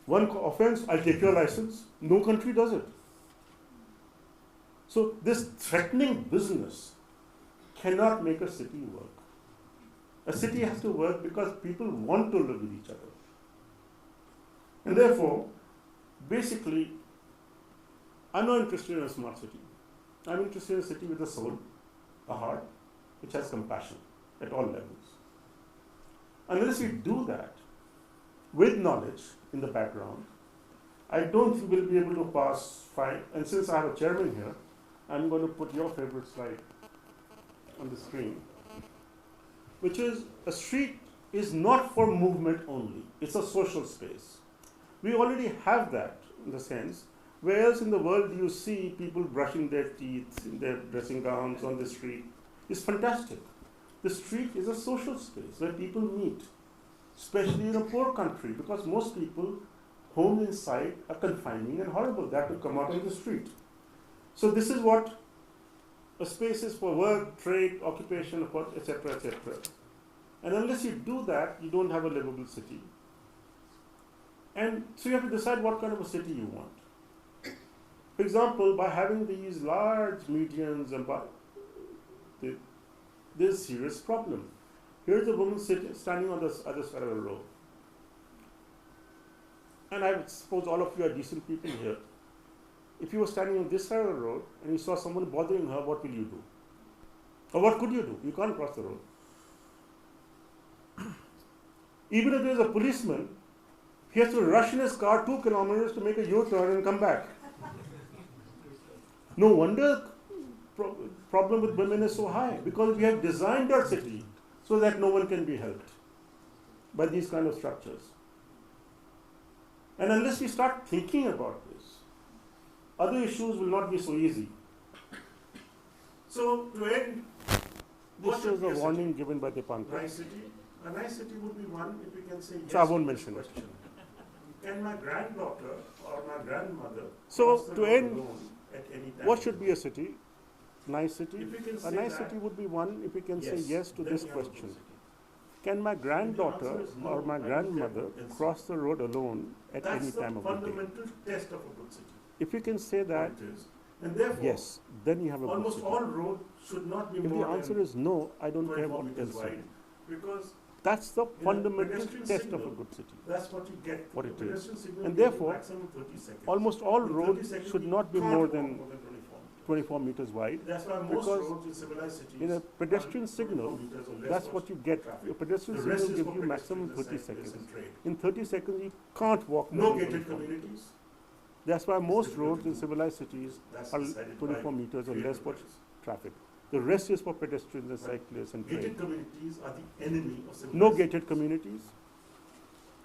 one offense, I'll take your license. No country does it. So this threatening business cannot make a city work. A city has to work because people want to live with each other. And therefore, basically, I'm not interested in a smart city. I'm interested in a city with a soul, a heart, which has compassion at all levels. Unless we do that with knowledge in the background, I don't think we'll be able to pass fine. And since I have a chairman here, I'm going to put your favorite slide on the screen, which is a street is not for movement only. It's a social space. We already have that in the sense, where else in the world do you see people brushing their teeth in their dressing gowns on the street? It's fantastic. The street is a social space where people meet, especially in a poor country, because most people home inside are confining and horrible. They have to come out on the street. So this is what a space is for work, trade, occupation, etc., etc. And unless you do that, you don't have a livable city. And so you have to decide what kind of a city you want. For example, by having these large medians, and there's a serious problem. Here's a woman standing on the other side of the road. And I suppose all of you are decent people here. If you were standing on this side of the road and you saw someone bothering her, what will you do? Or what could you do? You can't cross the road. Even if there's a policeman, he has to rush in his car 2 kilometers to make a U-turn and come back. No wonder problem with women is so high, because we have designed our city so that no one can be helped by these kind of structures. And unless we start thinking about this, other issues will not be so easy. So to end, this is a warning given by the Panta. Nice city. A nice city would be one if we can say yes. So I won't mention it. Can my granddaughter or my grandmother? So to end, at any time, what should be a city? Nice city. A nice city would be one if we can say yes to this question. Can my granddaughter or my grandmother cross the road alone at any time of the day? That's the fundamental test of a good city. If you can say that, and therefore, yes, then you have a good city. Almost all roads should not be more than. If the answer is no, I don't care what else say. Because that's the fundamental test of a good city. That's what you get. What it is. And therefore, almost all roads should not be more than 24 meters wide. That's why most roads in civilized cities, in a pedestrian signal, that's what you get. A pedestrian signal gives you maximum 30 seconds. In 30 seconds, you can't walk more than 24 meters. That's why most roads in civilized cities are 24 meters or less for traffic. The rest is for pedestrians and cyclists and trains. Gated communities are the enemy of civilization. No gated communities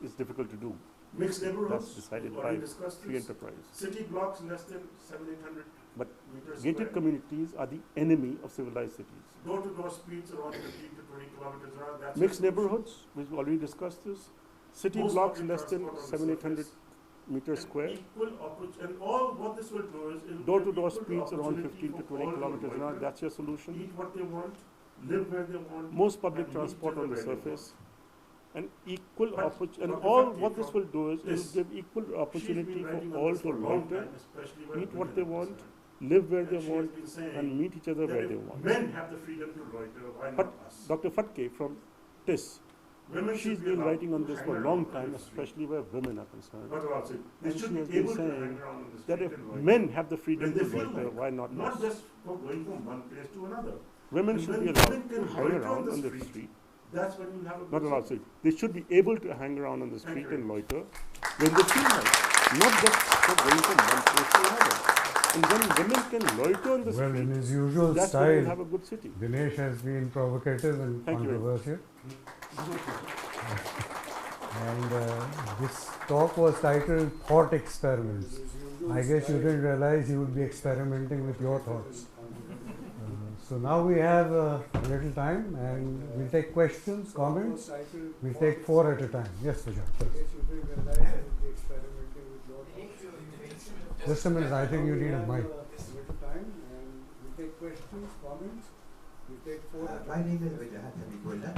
is difficult to do. Mixed neighborhoods, that's decided by free enterprise. City blocks less than 700-800 but meters gated square. Communities are the enemy of civilized cities. Door-to-door speeds around 15 to 20 kilometers an hour. That's mixed neighborhoods, we've already discussed this. City blocks less than 700-800 meters square. Equal opportunity, and all what this will do is Door-to-door speeds around 15 to 20 kilometers an hour. That's your solution. Eat what they want, live where they want. Most public and transport meet on the where they want. surface. And equal But opportunity. And Dr. all Bhakti, what this from will do is it this, will give equal She's opportunity been writing for on all this to for a long loiter, time, especially where eat what women they are want, concerned. live where And they she has want, been saying and meet each other that where if they want. men have the freedom to loiter, why But not us? Dr. Fatke from TIS, Women she's should be been allowed writing on to this hang for a around long on time, the street. especially where women are concerned. But also, they And should she be has been able to saying hang around on the street that if and loiter. men have the freedom When they to feel loiter, like why not Not us? just for going from one place to another. Women And should when be allowed women to can hang loiter around on the street. That's when you have a Not good allowed city. to. They should be able to hang around on the Thank street you. and loiter when they feel like, not just for going from one place to another. And when women can loiter on the Well, in street, his usual that's when we'll style, have a good city. Dinesh has been provocative and Thank you very much. controversial. And this talk was titled Thought Experiments. I guess you didn't realize you would be experimenting with your thoughts. So now we have a little time and we'll take questions, comments. We'll take 4 at a time. Yes, Vijay. Just a minute, I think you need a mic. My name is Vijay Habibullah.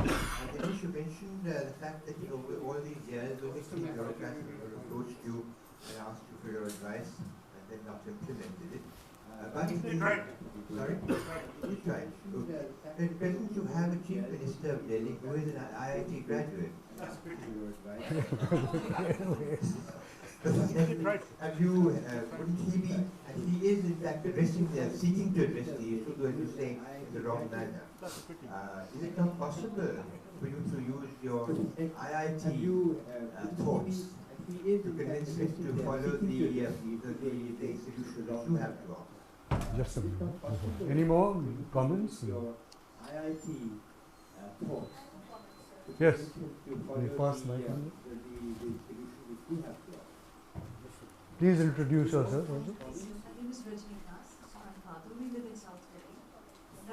And you mentioned the fact that over all these years, only 3 bureaucrats have approached you and asked you for your advice and then not implemented it. But They tried. Sorry? You tried. Okay. At present, you have a chief minister of Delhi who is an IIT graduate. That's pretty. Have you, wouldn't he be, and he is in fact seeking to address the issue, though you say in the wrong manner. Is it not possible for you to use your IIT thoughts to convince him to follow the solution that you have to offer? Just a minute. Any more comments? IIT thoughts. Yes. The first mic. Please introduce yourself also. My name is Rajnikant. I'm Father. We live in South Delhi,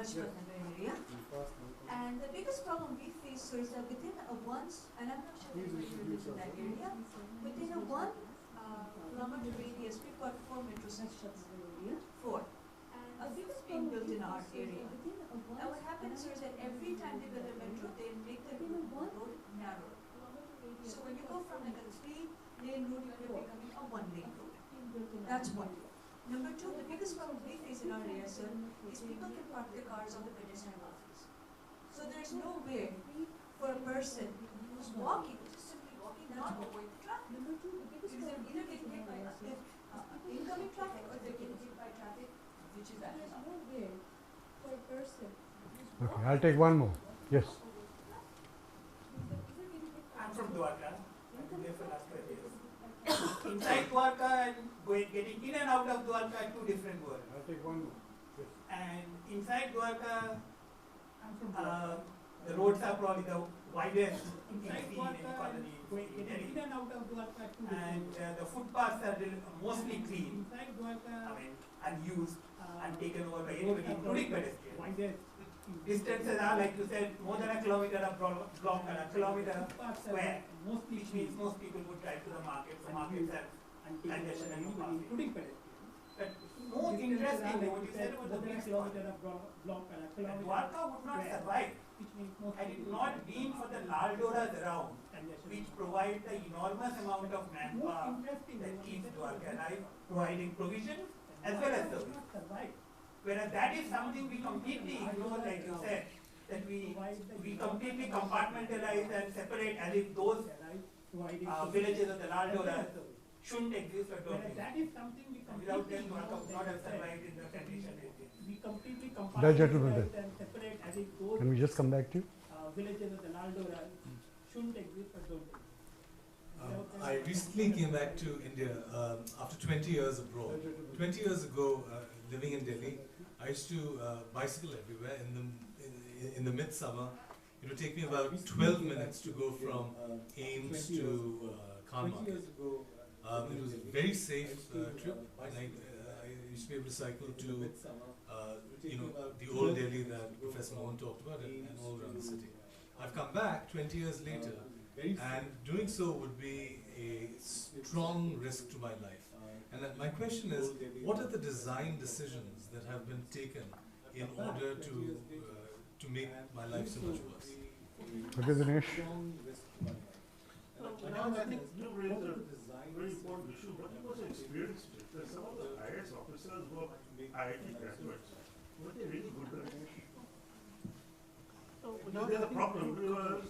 Shiv Nadar area. And the biggest problem we face, sir, is that within a and I'm not sure if you live in that area, within a 1 kilometer radius, we've got 4 metro sections in the area. 4. And a biggest being built in our area. And what happens, sir, is that every time they build a metro, they make the road narrower. So when you go from like a 3-lane road, you're becoming a 1-lane road. That's one. Number 2, the biggest problem we face in our area, sir, is people can park their cars on the pedestrian pathways. So there's no way for a person who's walking, just simply walking, not avoid the traffic. Because they're either getting hit by incoming traffic or they're getting hit by traffic, which is backing up. For a person. Okay, I'll take one more. Yes. I'm from Dwarka. I've been there for the last 12 years. Inside Dwarka and getting in and out of Dwarka are 2 different worlds. I'll take one more. Yes. And inside Dwarka, the roads are probably the widest inside Dwarka in any colony in Delhi. In and out of Dwarka, and the footpaths are mostly clean. Inside Dwarka, I mean, unused and taken over by anybody, including pedestrians. Distances are, like you said, more than a kilometer of block and a kilometer square, which means most people would drive to the markets. The markets have congestion and no passing. But more interesting, what you said about the big kilometer of block and a kilometer. Dwarka would not survive had it not been for the Laldoras around, which provide the enormous amount of manpower that keeps Dwarka alive, providing provision as well as service. Whereas that is something we completely ignore, like you said, that we completely compartmentalize and separate as if those villages of the Laldoras shouldn't exist or don't exist. That is something we without them, Dwarka would not have survived in the condition it is. We completely compartmentalize and separate as if those Can we just come back to you? villages of the Laldoras shouldn't exist or don't exist. I recently came back to India after 20 years abroad. 20 years ago, living in Delhi, I used to bicycle everywhere in the midsummer. It would take me about 12 minutes to go from Ames to Khan Market. It was a very safe trip, and I used to be able to cycle to the old Delhi that Professor Mohan talked about and all around the city. I've come back 20 years later, and doing so would be a strong risk to my life. And my question is, what are the design decisions that have been taken in order to make my life so much worse? Okay, Dinesh. I think you raised a very important issue, but it was experienced that some of the IAS officers were IIT graduates. Were they really good at it? Now there's a problem because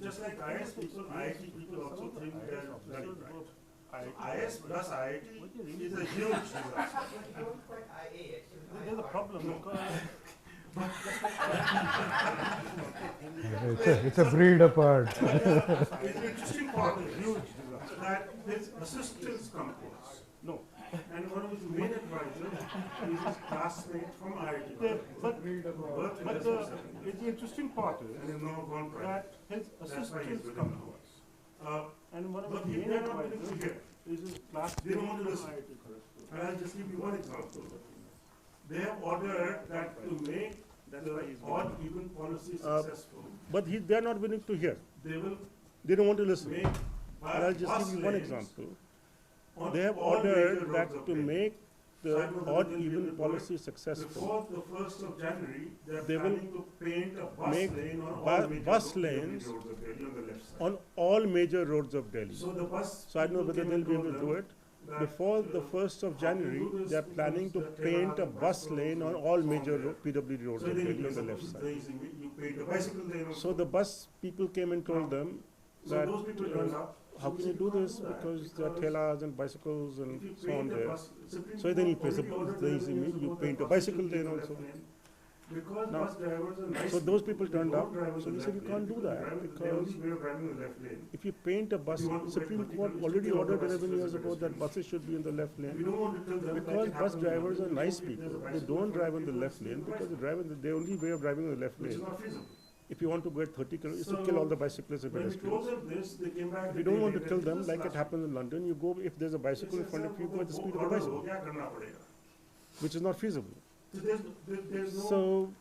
just like IAS people, IIT people also think they're very right. IAS plus IIT is a huge disaster. There's a problem because It's a breed apart. it's an interesting part, a huge disaster, that his assistants come to us. No. And one of his main advisors is his classmate from IIT. But the interesting part is And now gone private. that his That's why he's assistants with come them to now. us. And one of But the he main may not be able to advisors hear. is his classmate They don't want to from listen. IIT Kharagpur. And I'll just give you one example. They have ordered that to make the odd even policy successful, But they are not willing to hear. they will They don't want to listen. make And I'll just bus give you one lanes example. on They have all major ordered roads that of to Delhi. make So I the know that odd they'll be even able to do policy it successful. Before the 1st of January, they are They will planning to paint a bus make lane on bu- all major bus roads lanes of Delhi on the left side. On all major roads of Delhi. So the bus. So I don't know people whether came they'll and be able told to do them it. that, Before the 1st of January, they are planning to paint a bus lane on all major PWD roads So of then Delhi you on the can left suppose side. there is you paint a bicycle lane also. So the bus people came and told them So that those people turned up. how can you do this because there are thelas and bicycles and If you so on paint a there. bus, Supreme So then he Court pays already ordered the the easy engineers mean, to you put paint the a buses bicycle into lane the also. left lane. Because Now- bus drivers are nice So those people people turned don't up, drive on so the we said left you can't lane. do that They because only way of driving the left lane. if you paint a bus, If you want to get Supreme vertical, Court you already still ordered order 11 years buses ago with that speed. buses should be in the left We lane. don't want to tell them Because like it bus happened in drivers are London. nice If there's people, a they bicycle don't for drive on the people, left it's lane the because bicycle. the only way of driving on the left Which is lane, not feasible. if you want to go at 30 kilometers, is to So, kill all the bicyclists and When we told pedestrians. them this, they came back. If you the don't day want to later, kill this them, was like it last happens in London, you go, if there's a bicycle in front of you, go at the speed of the bicycle, which is not feasible. There's no. So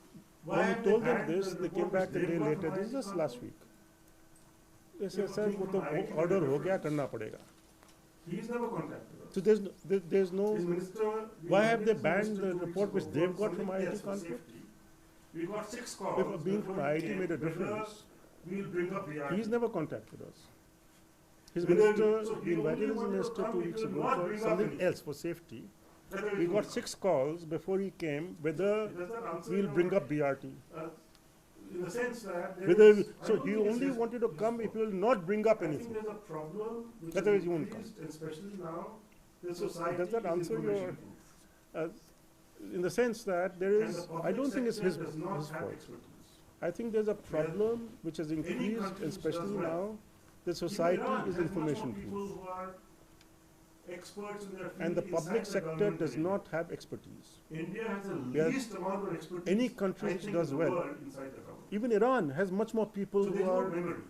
Why when we have they told them banned this, the they came report back a which they day got later, from this is just IIT last week. They said, They sir, came वो from तो IIT order हो reference. गया, करना पड़ेगा. He's never contacted us. So there's no, His minister. why have they his banned minister the 2 weeks report which ago they've for got from something IIT else for Kanpur? safety. We got 6 calls. If being from before he IIT came, made a whether difference. We'll bring up the He's never contacted us. His Whether- minister, so we he invited only his wanted to minister come, 2 he weeks could ago not for bring up something anything. else for safety. Whether We it got was- 6 calls before he came whether Does that answer we'll your- bring up BRT. In the sense that there Whether is- we, I so don't he think it's only his- wanted to his come if fault. he will not bring up I think anything. there's a problem which Otherwise is you won't come. increased, especially now, the So society does that is answer your- information proof. In the sense that there And is, the I public don't think it's sector his does not have fault. expertise. I think there's a problem which has increased, country which especially does well. now, the Even society Iran is has much more information people proof. who are experts in their field And the inside public sector government does than not have expertise. India has the Yeah. least amount of expertise. Any country I which think, does in the well, world inside the government. even Iran has much more people So who there's no are memory.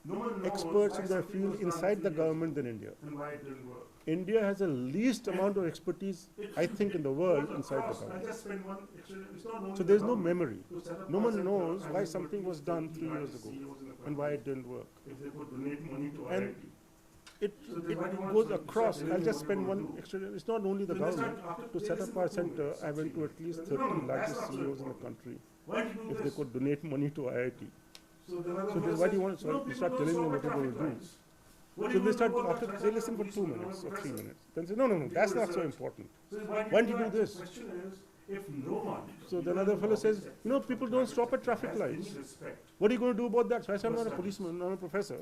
No one knows experts why in their something field was done inside the 3 years government than India. and why it didn't work. India has the least amount of expertise, I think, in the world Goes inside the across. I government. just spent one extra, it's not only So the there's no government memory. to set up No a one center. knows I why think something at was least done 30 3 years ago CEOs in the and why country. it didn't work. If they could donate money to And IIT. It, So then why do you want goes to across. start I'll telling just what spend you're one gonna do? extra. It's not only the Then they start government. after To they set listen up for our 2 center, minutes, I went to at something. least No, 30 no, that's largest not so CEOs in the important. country. Why do you do If they this? could donate money to IIT. So then other So fellow why do you says, want to "No, start, people start don't telling them stop what at they're going to traffic do? lights. What So do you they do start about after that? they listen for We 2 used to minutes know or 3 professor. minutes. Then say, no, that's not so research. important. So Why do you do this? The question is, if no one. So then another fellow says, people don't stop at traffic has lights. any respect. What are you going to do about that? So I said, I'm not a policeman, I'm a professor.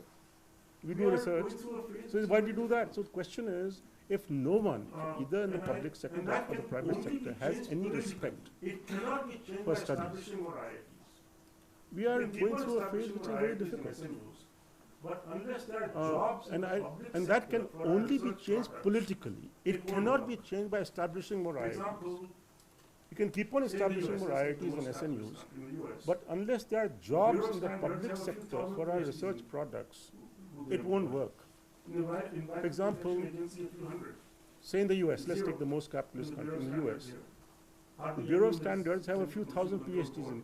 We do are research. going through a phase So why do you do that? So the question is, if no one, either in the public sector and that or the can private only be sector, has changed any politically. respect, It cannot be changed for by studies. establishing more IITs. we are We keep going on through a phase establishing which is more very IITs and difficult. SNUs, But unless there are Uh, jobs in and the I- public And that sector can for our only be research changed products, politically. it It won't cannot work. be changed by establishing more For IITs. example, You can keep on say the establishing US more is the IITs most and SNUs, established in the US, but unless there are jobs Bureau in the standards public have a few sector thousand for our PhDs research products, who they it won't employ. work. In the wi- in For example, Protection Agency, a few hundred. Say in the US, let's Zero. take the most capitalist In the country, Bureau in the standards US. here. The Hardly Bureau of anyone is Standards have a few who's thousand in the control PhDs board. in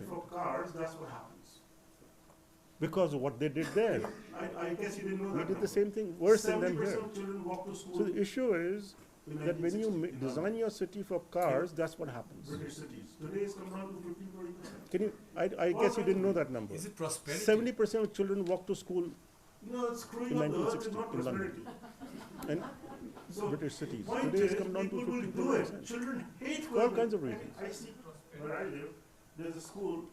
saying. for cars, that's what happens. Because of what they did there. I guess you didn't know We that. did the same thing, worse than them 70% here. of children walk to school. So the issue is, that when you design your city for cars, that's what happens. British cities. Today it's come down to 15-20%. Can you? I guess you didn't know that number. Is it prosperity? 70% of children walk to school Screwing in up the earth is 1960 not in London. prosperity. And So British cities. point Today it's is, come down to people will 15 do it. 20%. Children hate For all going kinds to- of reasons. I see where I live, there's a school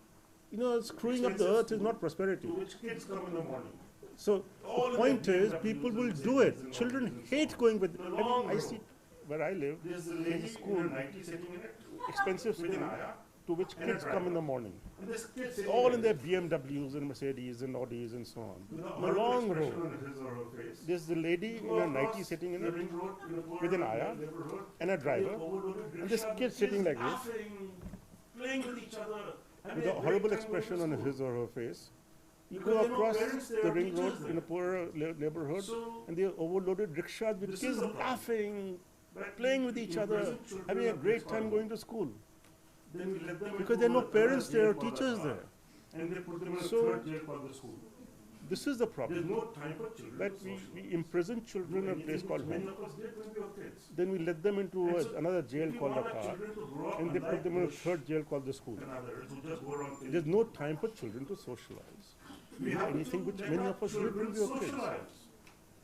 Screwing up the earth is not prosperity. to which kids come in the morning. So All the of point them is, have people used will the do it. Mercedes Children and all. hate going with. The long I road. see where I live, There's a there's lady a school in a 90 sitting in it expensive with an school ayah, to which and a kids come in the morning. and this kid sitting All there in their BMWs and Mercedes and Audis and so on. with a On a horrible long expression road. on his or her face. There's the lady Go in a across 90 sitting in the it ring road in a poor with an ayah neighborhood, and a they driver overloaded and this rickshaw, kid the sitting kids like this laughing, playing with each other, with having a great horrible time expression going on to his school. or her face. You Because go there are no across parents, there the are ring road teachers in a there. poorer neighborhood So, and they overloaded rickshaws with This kids is the problem. laughing, but playing with we each other, imprison children having a at great this time level. going to school. Then we let them Because into there are no another parents there or jail called teachers the there. car, and they put them in a So- third jail called the school. This is the There's problem, no time for children that to we socialize. imprison children in a place Anything called which many home. of us did when we were kids. Then we let them into And so another jail If you called a want our car, children to grow up and they put unlike them in a Bush third jail called the school. and others who just go around killing There's no time for children to socialize. We have anything to which let many our of us did when children we were kids. socialize.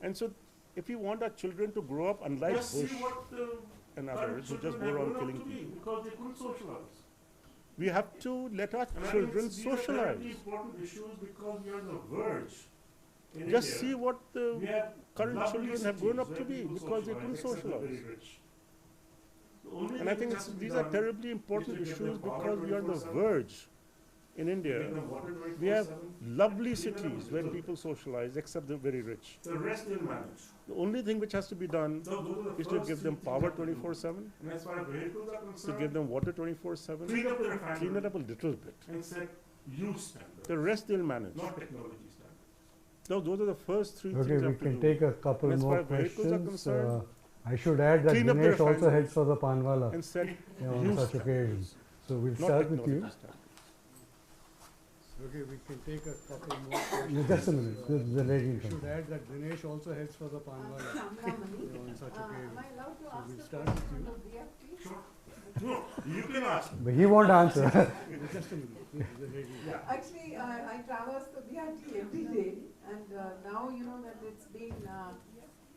And so, if we want our children to grow up unlike Just see Bush what the and current others who just children go have around grown up killing to be people, because they couldn't socialize. we have to let our And I think children these are terribly socialize. important issues because we are on the verge. In Just India, see what we the have current lovely children have grown up cities to where be people because they couldn't except the socialize. very rich. The only And I thing think that has to be these are done terribly important is to give issues them power because we are on the 24/7, verge in to India. give them water We have 24/7. lovely Clean it up cities is where little. people socialize, except the very rich. The rest they'll manage. The only thing which has to be done So those are the is to first give three them things power that we do. 24/7, And as far as vehicles are to concerned, give them water 24/7, clean up the refinery clean it up a little bit. and set use standards, The rest they'll manage. not technology standards. Those are the first three Okay, things we have to can do. take a couple As far more as vehicles are questions. concerned, I should add that clean up the Dinesh also refineries heads for the Panwala and set on use such standards, occasions. So we'll not start with you. technology standards. Okay, we can take a couple more questions. Just a minute, the lady in front. Should add that Dinesh also heads for the Panwala on such occasions. So we'll start with you. No, you can ask. But he won't answer. Just a minute, the lady. Actually, I traverse the BRT every day, and now you know that it's been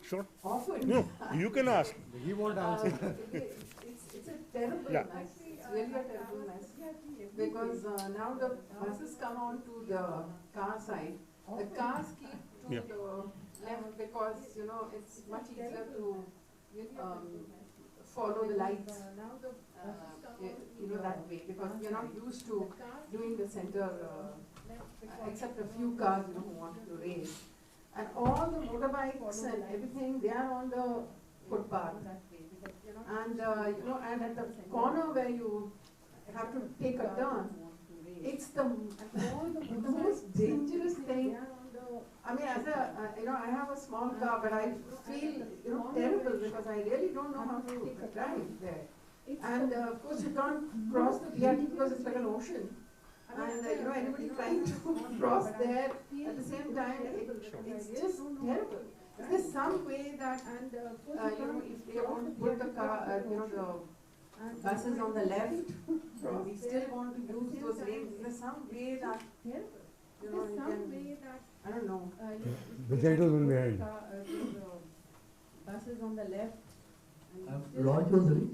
Sure. offered. No, you can ask. He won't answer. It's a terrible Yeah. mess. It's really a terrible mess. Because now the buses come on to the car side. The cars keep to Yeah. the left because, you know, it's much easier to follow the lights, you know, that way. Because we're not used to doing the center, except a few cars, you know, who wanted to race. And all the motorbikes and everything, they are on the footpath. And, you know, and at the corner where you have to take a turn, it's the most dangerous thing. I mean, as a, you know, I have a small car, but I feel, you know, terrible because I really don't know how to drive there. And of course, you can't cross the BRT because it's like an ocean. And, you know, anybody trying to cross there at the same time, it's just terrible. Is there some way that, you know, if they want to put the car, you know, the buses on the left, and we still want to use those lanes, is there some way that, you know, you can, I don't know. The gentleman behind. Buses on the left. Roy Chaudhary.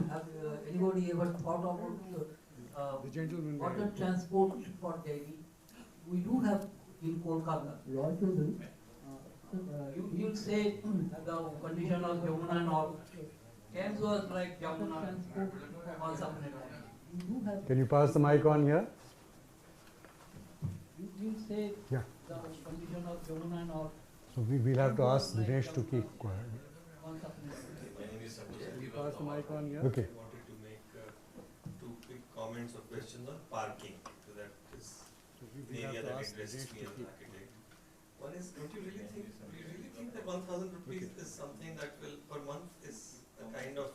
Have anybody ever thought about The gentleman water behind. transport for Delhi? We do have in Kolkata. Roy Chaudhary. You'll say the condition of Jamuna and all. Thames was like Jamuna once upon a time. Can you pass the mic on here? You'll say Yeah. the condition of Jamuna and all. So we'll have to ask Dinesh to keep quiet. Once upon a time. My name is Sabir. Can you pass the mic on here? Okay. I wanted to make two quick comments or questions on parking. So that is So the we'll have area to that ask interests Dinesh me to as an keep. architect. One is, do you really think that 1,000 rupees is something that will per month is a kind of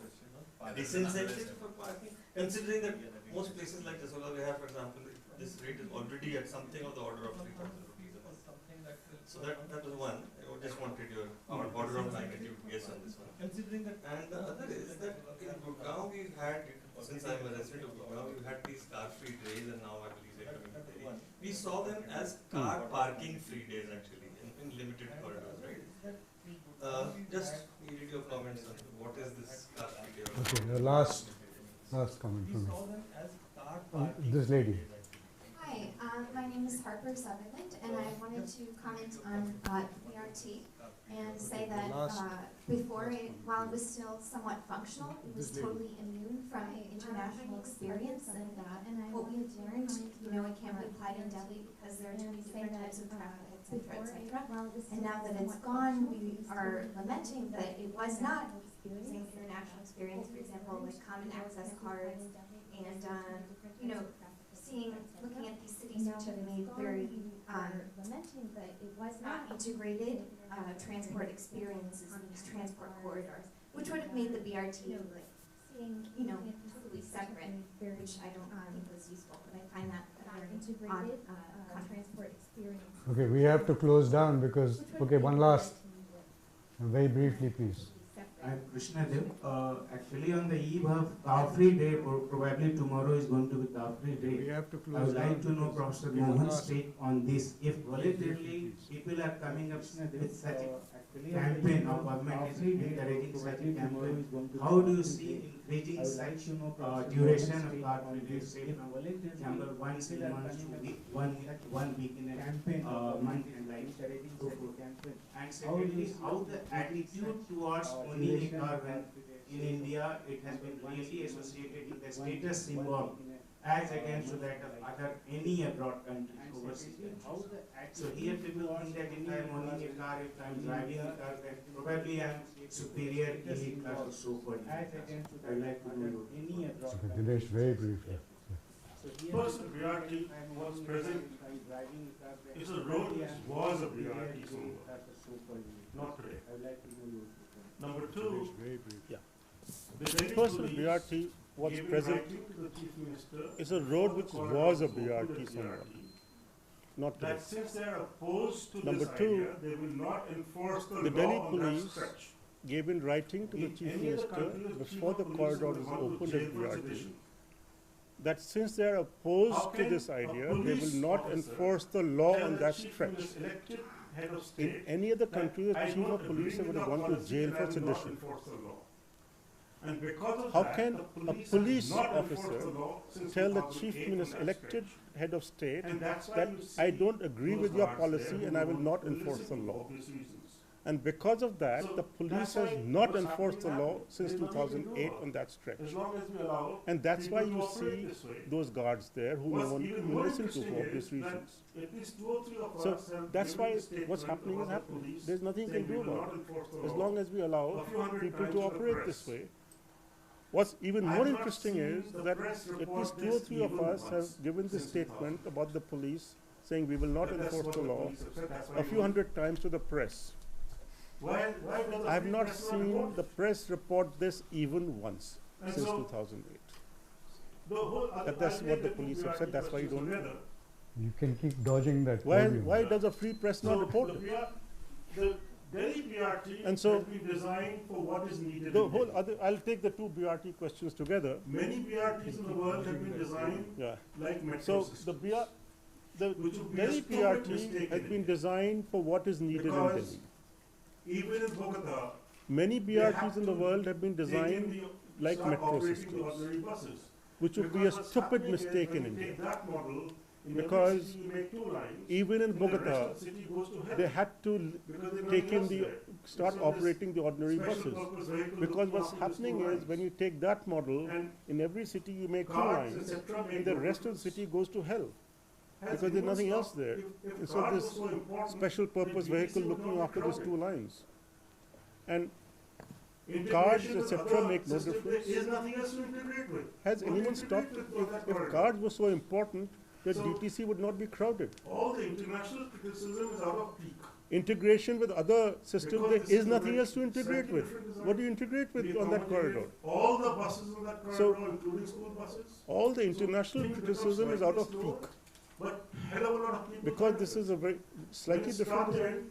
disincentive for parking? Considering that most places like Jasola we have, for example, this rate is already at something of the order of 3,000 rupees a month. So that was one. I just wanted your order of magnitude Considering that, and the other is that in Gurgaon we had, since I'm a resident of Gurgaon, we had these car-free days, and now I believe they're coming to Delhi. We saw them as car parking-free days actually, in limited corridors, right? Just needed your comments on what is this car-free day? Okay, the last comment from me. This lady. Hi, my name is Harper Sutherland, and I wanted to comment on BRT and say that while it was still somewhat functional, it was totally immune from an international experience, and what we had learned, it can't be applied in Delhi because there are too many different types of traffic, et cetera. And now that it's gone, we are lamenting that it was not using international experience, for example, like common access cards, and looking at these cities which have made very integrated transport experiences in these transport corridors, which would have made the BRT totally separate, which I don't think was useful, but I find that very transport experience. Okay, we have to close down because, okay, one last, very briefly please. I'm Krishna Dev. Actually, on the eve of car-free day, or probably tomorrow is going to be car-free day. We have to close I would down. like to know Professor Mohan's take on this. If voluntarily people are coming up with such a campaign, or government is encouraging such a campaign, how do you see increasing such duration of car-free day? Say number once in a month, 2 week, one week in a month, and like so forth. And secondly, how the attitude towards owning a car, when in India it has been really associated with the status symbol as against to that of any abroad countries, overseas countries. So here people think that if I am owning a car, if I am driving a car, then probably I am superior elite class or so forth. I would like to know any abroad Okay, Dinesh, very briefly. First, BRT was present. It's a road which was a BRT somewhere, not today. Number two, The first BRT was present. It's a road which was a BRT somewhere, not today. that since they are opposed to Number this two, idea, they will not enforce the The law Delhi on that police stretch. gave in writing to the In Chief any other Minister country, the chief before of the police corridor will is go to opened jail as for BRT sedition. that since they are opposed How to can this a idea, they police will not officer enforce the law tell on the that chief stretch. minister, elected head of In state, any other that country, the I chief don't of police agree would with have your gone to policy jail and I for will sedition. not enforce the law. And because of How that, can the a police police have not officer enforced the law since tell the 2008 chief on minister, that elected stretch. head of state, And that's why that you I see don't agree those with your guards policy there and who I will don't not listen enforce the for law? obvious reasons. And because of that, So the police that's has why not what's enforced the happening law happens. since There's nothing to do 2008 about on it. that stretch. As long as we allow And that's why people you to operate see this way. those guards there who no What's one even will more listen to interesting for obvious is that reasons. at least 2 or 3 of So us have that's given why a statement what's happening is about the happening. police There's nothing you saying can we do will about not it. enforce the As law. long as we allow A few hundred people times to the operate press. this way. What's even I more have not interesting seen is the that press at report least 2 or this 3 of even us have once given this since statement 2000. about the police saying we will not But that's enforce what the law police have said, that's why a you few don't- hundred times to the press. Why does the I have free not press seen report the it? press report this even once And since so 2008. The whole But that's what the police have said, that's why you don't know. You can keep dodging that Why podium. does a free press not report it? The Delhi BRT And so- has been designed for what is needed. The in whole Delhi. other, I'll take the 2 BRT questions together. Many BRTs in the world have been designed Yeah. like metro So systems. the Which would be a Delhi stupid BRT mistake has in been India. designed for what is needed in Because Delhi. even in Bogota, Many they have BRTs in the to world have been take in designed the- like start metro operating the systems, ordinary buses. which would be a Because what's stupid happening is mistake when in you India. take that model, in Because every city you make 2 lines, Even in and the rest Bogota, of the city goes to hell. they had to Because there's take nothing in else the, there. start So this operating the ordinary special buses. purpose vehicle Because looking what's after these 2 happening is lines. when you take that model, And in every city you make 2 cars, lines, etc. make and the no rest of the difference. city goes to hell. Has Because there's anyone nothing else stopped? there. If And so cars this were so important, special purpose the DTC vehicle would looking not after be these 2 crowded. lines. And Integration cards, with etc. other make no systems, difference. There is nothing else to integrate with. Has What anyone integrate stopped, with on that if corridor? cards were so important, that So- DTC would not be crowded? All the international criticism is out of peak. Integration with other systems, Because there this is is a nothing very else to integrate slightly with. different design. What do you integrate with We on that accommodated corridor? all the buses on that So- corridor, including school buses. All the So international things become criticism is out of slightly slower, peak. But hell of a lot of people. Because get this it. is a very When slightly it different started, design.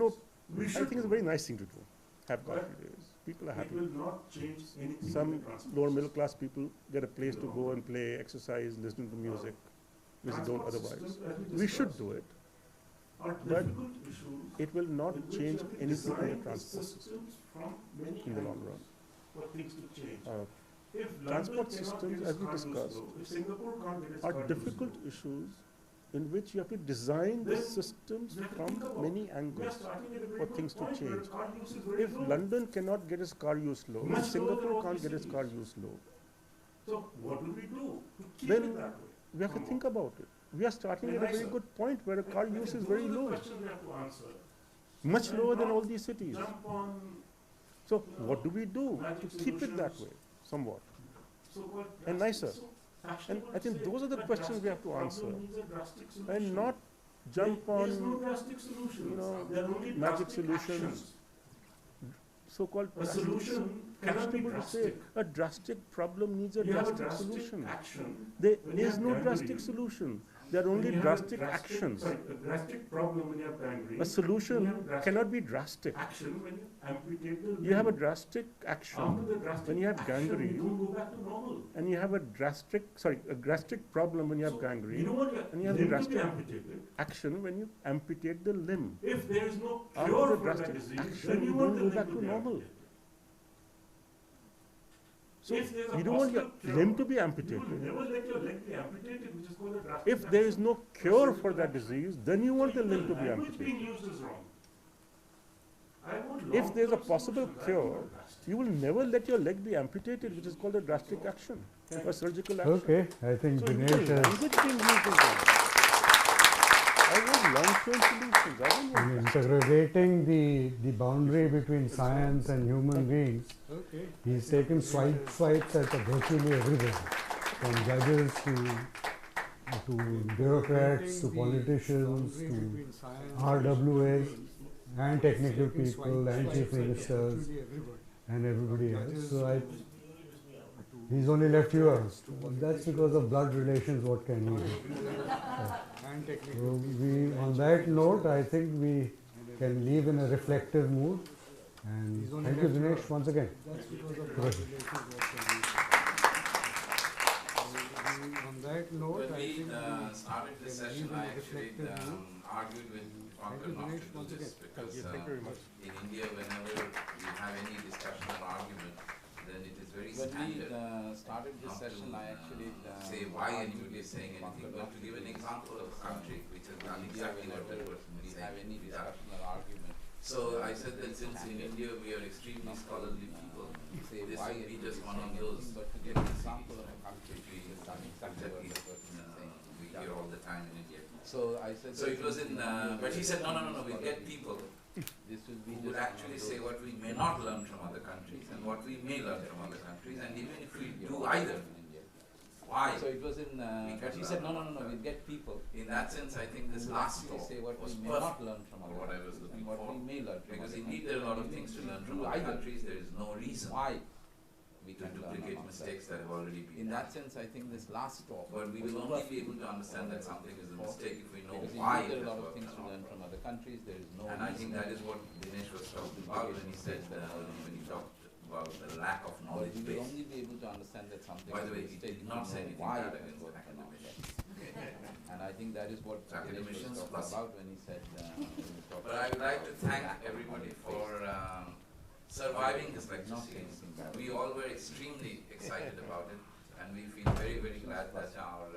have no, We I should think it's a very nice thing to do. Have coffee days. People are It happy. will not change anything. Some in the transport lower system. middle class people get a place to go and play, exercise, listen to music, which they don't Transport otherwise. systems, as we We should discussed, do it. are but difficult issues It will not in which change you have to anything in the design transport system systems from many in the long angles run. for things to change. If London Transport cannot systems, get as we its cars discussed, slow, if Singapore can't get its are cars difficult slow, issues in which you have to design the systems from many angles for things to change. If London cannot get its car use low, if Singapore can't get its car use low, so what do we do to keep then it that way? we have to think about it. We are starting at a very good point where the car use is very low, Question we have to answer. much lower than all these cities. Jump on So what do we do to keep it that way, somewhat, so-called and nicer? drastic- And I think those are the questions we have to answer, problem needs a drastic solution. and not jump There is no on drastic solutions. you know, There are only magic drastic solutions. actions. So-called A solution cannot be fashionable to say drastic. a drastic problem needs a You have a drastic drastic solution. action. There when you is have no gangrene. drastic solution. There are When only you have a drastic actions. sorry, a drastic problem when you have gangrene. A When you solution have drastic cannot be drastic. action when you amputate the limb. You have a drastic After action the drastic when you have action, gangrene. you don't go back to normal. and you have a drastic problem when you have So, gangrene, you don't want and you have limb to drastic be amputated. action when you amputate the limb. If there is no After cure the for that drastic disease, action, then you you want don't the go limb back to to be normal. amputated. So If there is a you don't want your possible cure, limb to be you amputated. will never let your leg be amputated, which is called a drastic If there is action. no cure for that disease, then you want the So limb to be language being amputated. used is wrong. I want If there is a long-term possible solutions. I cure, don't want drastic. you will never let your leg be amputated, which is called a drastic action, a surgical action. Okay, I think So Dinesh the has language being used is wrong. I want long-term solutions. I don't want interrogating the boundary between science and human beings. He's taken swipes at virtually everybody, from judges to bureaucrats to politicians to RWAs and technical people and chief ministers and everybody else. So he's only left you out. That's because of blood relations. What can he do? So on that note, I think we can leave in a reflective mood. And thank you, Dinesh, once again. On that note, When we started this session, I actually argued with Dr. not to do this because in India, whenever you have any discussion or argument, then it is very standard. When we started this session, I actually say why anybody is saying anything, but to give an example of a country which has done exactly what that person is saying. Have any discussion or argument. So I said that since in India we are extremely scholarly people, this would be just one of those. But to give an example of a country which we hear all the time in India. So I said. So it was in. But he said no. We get people. This will be who would actually say what we may not learn from other countries and what we may learn from other countries, and even if we do either. Why? So it was in. But he said no. We get people. In that sense, I think this last talk say what we may not learn from other what I was looking for. What we may learn from because indeed there are a lot of things to learn from other countries. There is no reason why we can duplicate mistakes that have already been. In that sense, I think this last talk. But we will only be able to understand that something is a mistake if we know why. There are a lot of things to learn from other countries. There is no. And I think that is what Dinesh was talking about when he said when he talked about the lack of knowledge base. We will only be able to understand that something. By the way, he did not say anything bad against academicians. And I think that is what academicians was about when he said. But I would like to thank everybody for surviving this lecture series. We all were extremely excited about it, and we feel very, very glad that our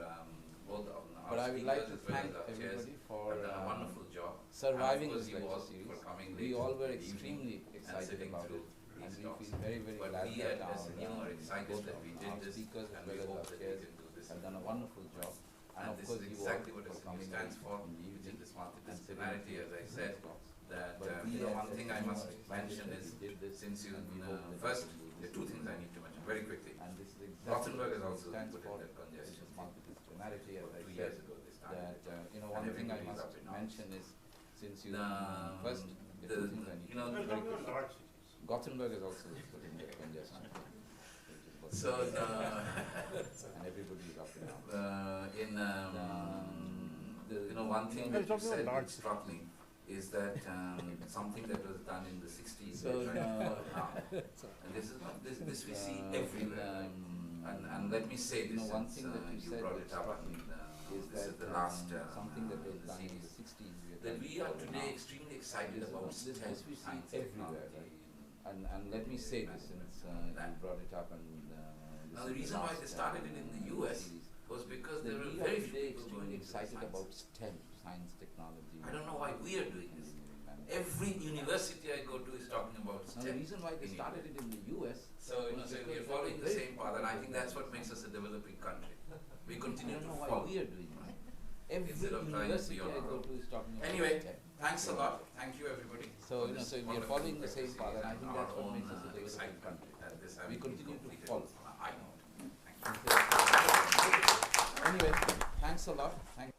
both of our but I would like to thank everybody for done a wonderful job surviving this lecture series. For coming late. We all were extremely excited about it, and we feel very, very glad that our SNU are excited that we did this, and we hope that we can do this. Have done a wonderful job. And of course, exactly what SNU stands for, which is this multidisciplinarity, as I said. That one thing I must mention is since you first there are two things I need to mention very quickly. And this is exactly Gothenburg has also put in that congestion. Multidisciplinarity, as I said, 2 years ago they started. That one thing I must mention is since you first there are two things I need to mention very quickly. Gothenburg has also put in that congestion. So and everybody is up and down. One thing that you said which struck me is that something that was done in the 60s so, and this is not this we see everywhere and let me say this one thing that you brought it up and this is the last something that was done in the 60s that we are today extremely excited about this we see everywhere and let me say this since you brought it up and now the reason why they started it in the US was because there were very few people going excited about STEM, science, technology. I don't know why we are doing this. Every university I go to is talking about STEM. Now the reason why they started it in the US. So, so we are following the same path, and I think that's what makes us a developing country. We continue to follow. We are doing right. Every instead of trying to be on our own. Anyway, thanks a lot. Thank you, everybody. So, so we are following the same path, and I think that's what makes us a developing country. We continue to follow. I know. Anyway, thanks a lot. Thank